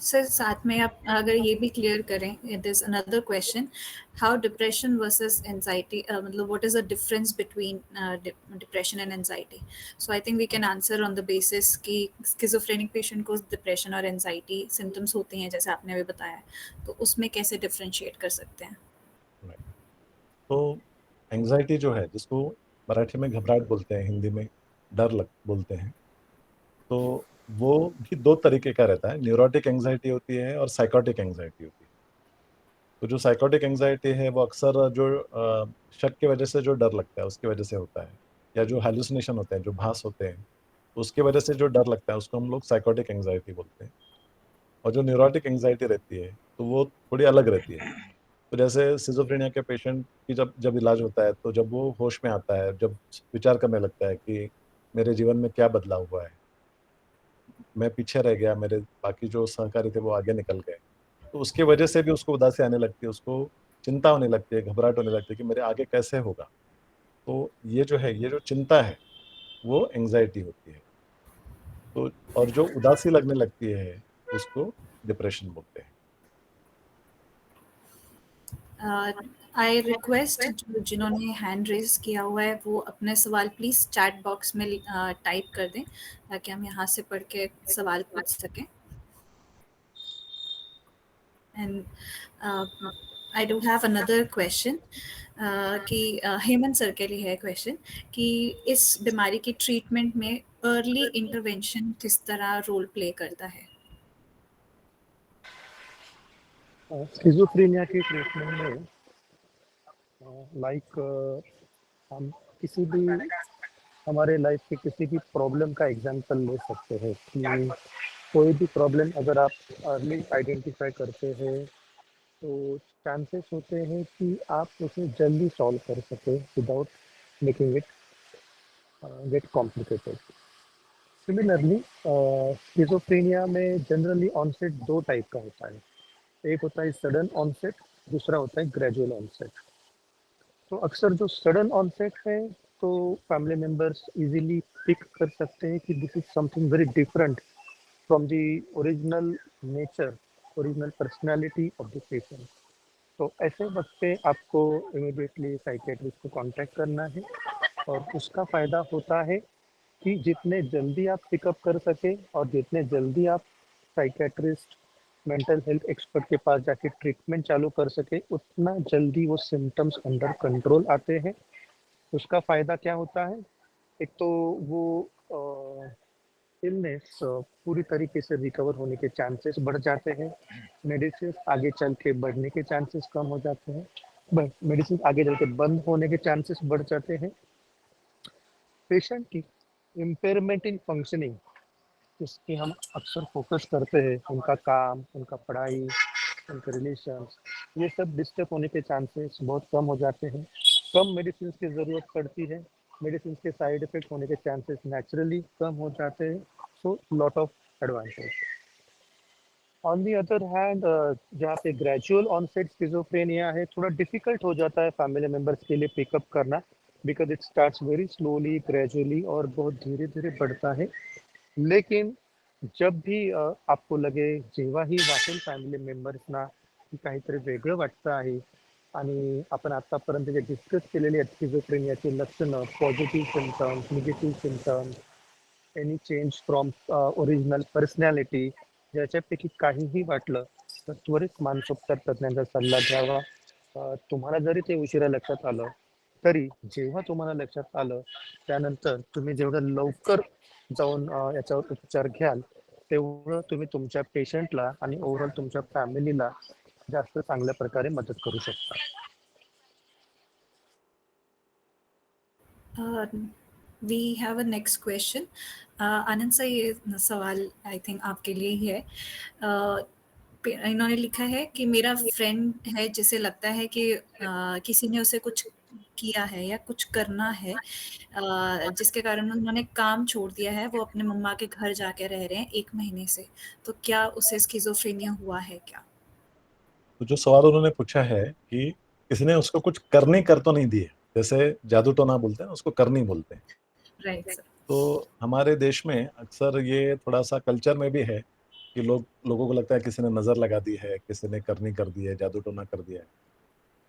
सर, साथ में आप अगर ये भी क्लियर करें, it is another question, how depression versus anxiety, मतलब what is the difference between depression and anxiety? So I think we can answer on the basis कि स्किज़ोफ्रेनिक पेशेंट को डिप्रेशन और एंजाइटी सिम्टम्स होते हैं, जैसे आपने अभी बताया, तो उसमें कैसे डिफरेंशिएट कर सकते हैं? तो एंग्जाइटी जो है, जिसको मराठी में घबराहट बोलते हैं, हिंदी में डर लग बोलते हैं, तो वो भी दो तरीके का रहता है। न्यूरोटिक एंग्जाइटी होती है और साइकोटिक एंग्जाइटी होती है। तो जो साइकोटिक एंग्जाइटी है वो अक्सर जो शक की वजह से जो डर लगता है उसकी वजह से होता है, या जो हेलुसिनेशन होते हैं, जो भास होते हैं, उसकी वजह से जो डर लगता है उसको हम लोग साइकोटिक एंग्जाइटी बोलते हैं। और जो न्यूरोटिक एंग्जाइटी रहती है तो वो थोड़ी अलग रहती है। तो जैसे सिजोफ्रेनिया के पेशेंट की जब जब इलाज होता है, तो जब वो होश में आता है, जब विचार करने लगता है कि मेरे जीवन में क्या बदलाव हुआ है, मैं पीछे रह गया, मेरे बाकी जो सहकारी थे वो आगे निकल गए, तो उसकी वजह से भी उसको उदासी आने लगती है, उसको चिंता होने लगती है, घबराहट होने लगती है कि मेरे आगे कैसे होगा। तो ये जो है, ये जो चिंता है वो एंग्जाइटी होती है। तो और जो उदासी लगने लगती है उसको डिप्रेशन बोलते हैं। आई रिक्वेस्ट जिन्होंने हैंड रेज किया हुआ है वो अपने सवाल प्लीज चैट बॉक्स में टाइप कर दें, ताकि हम यहाँ से पढ़ के सवाल पूछ सकें। And I do have another question कि हेमंत सर के लिए है क्वेश्चन कि इस बीमारी की ट्रीटमेंट में अर्ली इंटरवेंशन किस तरह रोल प्ले करता है? स्किज़ोफ्रेनिया की ट्रीटमेंट में लाइक हम किसी भी हमारे लाइफ के किसी भी प्रॉब्लम का एग्जांपल ले सकते हैं कि कोई भी प्रॉब्लम अगर आप अर्ली आइडेंटिफाई करते हैं तो चांसेस होते हैं कि आप उसे जल्दी सॉल्व कर सके without making it get complicated. Similarly schizophrenia में जनरली ऑनसेट दो टाइप का होता है, एक होता है सडन ऑनसेट, दूसरा होता है ग्रेजुअल ऑनसेट। तो अक्सर जो सडन ऑनसेट है तो फैमिली मेम्बर्स इजीली पिक कर सकते हैं कि this is something very different from the original nature, original personality of the patient. तो ऐसे वक्त पे आपको इमीडिएटली साइकेट्रिस्ट को कांटेक्ट करना है, और उसका फ़ायदा होता है कि जितने जल्दी आप पिकअप कर सके और जितने जल्दी आप साइकेट्रिस्ट, मेंटल हेल्थ एक्सपर्ट के पास जाके ट्रीटमेंट चालू कर सके, उतना जल्दी वो सिम्टम्स अंडर कंट्रोल आते हैं। उसका फ़ायदा क्या होता है, एक तो वो इलनेस पूरी तरीके से रिकवर होने के चांसेस बढ़ जाते हैं, मेडिसिन आगे चल के बढ़ने के चांसेस कम हो जाते हैं, बट मेडिसिन आगे चल के बंद होने के चांसेस बढ़ जाते हैं। पेशेंट की इम्पेयरमेंट इन फंक्शनिंग, जिसकी हम अक्सर फोकस करते हैं, उनका काम, उनका पढ़ाई, उनके रिलेशंस, ये सब डिस्टर्ब होने के चांसेस बहुत कम हो जाते हैं। कम मेडिसिन की ज़रूरत पड़ती है, मेडिसिन के साइड इफेक्ट होने के चांसेस नेचुरली कम हो जाते हैं। So lot of advantage. On the other hand जहाँ पे ग्रेजुअल ऑनसेट स्किज़ोफ्रेनिया है, थोड़ा डिफिकल्ट हो जाता है फैमिली मेम्बर्स के लिए पिकअप करना, because it starts very slowly, gradually, और बहुत धीरे धीरे बढ़ता है। लेकिन जब भी आपको लगे, जेव्हाही वाटेल फॅमिली मेंबर्सना की काहीतरी वेगळं वाटतं आहे, आणि आपण आतापर्यंत जे डिस्कस केलेले आहेत स्किझोफ्रेनियाची लक्षणं, positive symptoms, negative symptoms, any change from original personality, ज्याच्यापैकी काहीही वाटलं तर त्वरित मानसोपचार तज्ज्ञांचा सल्ला घ्यावा. तुम्हाला जरी ते उशिरा लक्षात आलं तरी जेव्हा तुम्हाला लक्षात आलं त्यानंतर तुम्ही जेवढं लवकर जाऊन याच्यावर उपचार घ्याल, तेवढं तुम्ही तुमच्या पेशंटला आणि ओव्हरऑल तुमच्या फॅमिलीला जास्त चांगल्या प्रकारे मदत करू शकता. We have a next question. Anand sir, ये सवाल आई थिंक आपके लिए ही है। इन्होंने लिखा है कि मेरा फ्रेंड है जिसे लगता है कि किसी ने उसे कुछ किया है या कुछ करना है, जिसके कारण उन्होंने काम छोड़ दिया है, वो अपने मम्मा के घर जाके रह रहे हैं 1 महीने से। तो क्या उसे स्किज़ोफ्रेनिया हुआ है क्या? तो जो सवाल उन्होंने पूछा है कि किसी ने उसको कुछ करनी कर तो नहीं दी है, जैसे जादू टोना बोलते हैं, उसको करनी बोलते हैं। Right sir. तो हमारे देश में अक्सर ये थोड़ा-सा कल्चर में भी है कि लोगों को लगता है किसी ने नज़र लगा दी है, किसी ने करनी कर दी है, जादू टोना कर दिया है,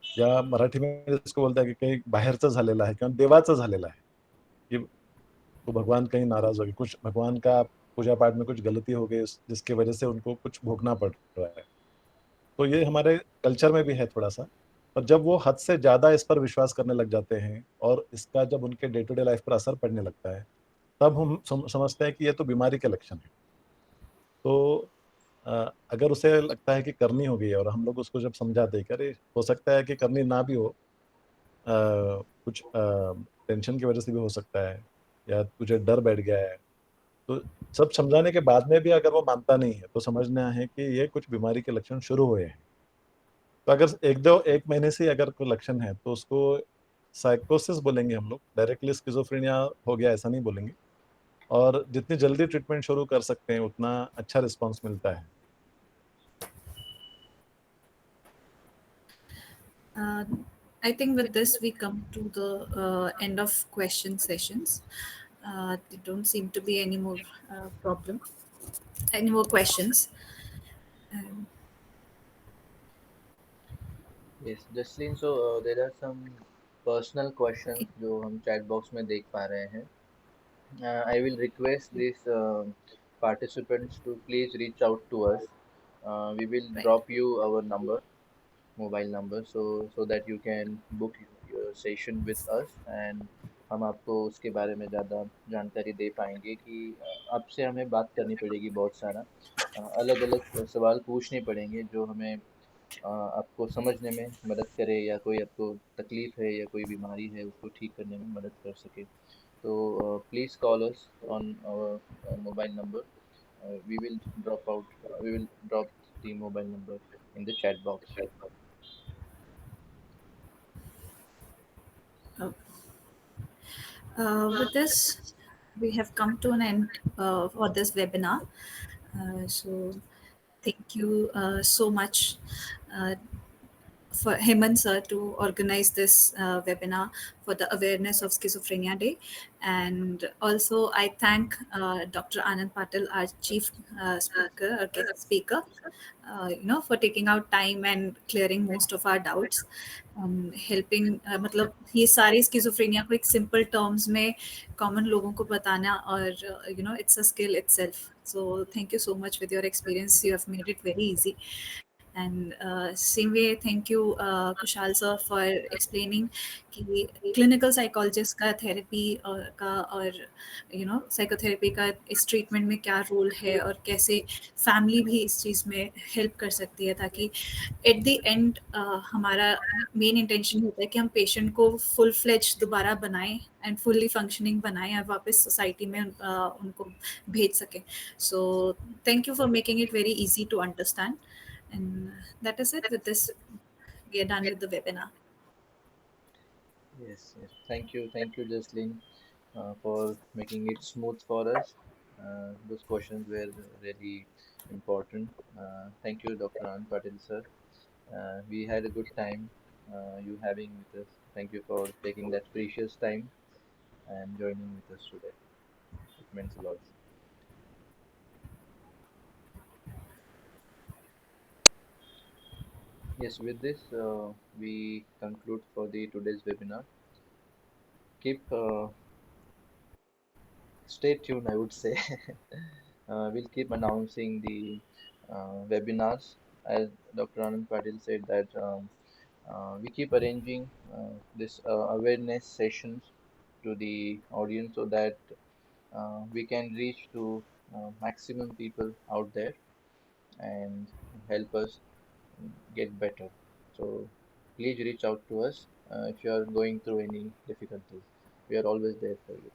या मराठी में इसको बोलता है की काही बाहेरचं झालेलं आहे किंवा देवाचं झालेलं आहे, की तो भगवान कहीं नाराज़ हो गए, कुछ भगवान का पूजा पाठ में कुछ गलती हो गई जिसकी वजह से उनको कुछ भोगना पड़ रहा है। तो ये हमारे कल्चर में भी है थोड़ा-सा, और जब वो हद से ज़्यादा इस पर विश्वास करने लग जाते हैं और इसका जब उनके डे टू डे लाइफ पर असर पड़ने लगता है, तब हम समझते हैं कि ये तो बीमारी के लक्षण हैं। तो अगर उसे लगता है कि करनी हो गई है और हम लोग उसको जब समझाते हैं कि अरे हो सकता है कि करनी ना भी हो, कुछ टेंशन की वजह से भी हो सकता है, या तुझे डर बैठ गया है, तो सब समझाने के बाद में भी अगर वो मानता नहीं है, तो समझना है कि ये कुछ बीमारी के लक्षण शुरू हुए हैं। तो अगर 1 महीने से अगर कोई लक्षण है, तो उसको साइकोसिस बोलेंगे हम लोग, डायरेक्टली स्किज़ोफ्रेनिया हो गया ऐसा नहीं बोलेंगे, और जितनी जल्दी ट्रीटमेंट शुरू कर सकते हैं, उतना अच्छा रिस्पॉन्स मिलता है। I think with this we come to the end of question sessions. There don't seem to be any more any more questions. Um, Yes, Jasleen, so there are some personal questions जो हम chat box में देख पा रहे हैं. I will request these participants to please reach out to us. We will Right. drop you our number, mobile number, so that you can book your session with us, and हम आपको उसके बारे में ज़्यादा जानकारी दे पाएंगे कि आपसे हमें बात करनी पड़ेगी, बहुत सारा अलग अलग सवाल पूछने पड़ेंगे जो हमें आपको समझने में मदद करे, या कोई आपको तकलीफ़ है या कोई बीमारी है उसको ठीक करने में मदद कर सके. So please call us on our mobile number. We will drop the mobile number in the chat box. With this, we have come to an end for this webinar. So thank you so much for Hemant sir to organize this webinar for the awareness of Schizophrenia Day. And also I thank Dr. Anand Patil, our chief speaker, or guest speaker, for taking out time and clearing most of our doubts. Helping मतलब ये सारी schizophrenia को एक simple terms में common लोगों को बताना और it's a skill itself. So thank you so much with your experience. You have made it very easy. And same way, thank you, Kushal sir, for explaining कि clinical psychologist का therapy का और psychotherapy का इस treatment में क्या role है और कैसे family भी इस चीज़ में help कर सकती है ताकि at the end हमारा main intention होता है कि हम patient को full fledged दोबारा बनाएं and fully functioning बनाएं और वापस society में उनको भेज सकें. So thank you for making it very easy to understand. And that is it. With this, we are done with the webinar. Yes, yes. Thank you, Jasleen, for making it smooth for us. Those questions were really important. Thank you, Dr. Anand Patil, sir. We had a good time you having with us. Thank you for taking that precious time and joining with us today. It means a lot. Yes, with this, we conclude for the today's webinar. Keep stay tuned, I would say. We'll keep announcing the webinars. As Dr. Anand Patil said that we keep arranging this awareness sessions to the audience so that we can reach to maximum people out there and help us get better. So please reach out to us if you are going through any difficulties. We are always there for you.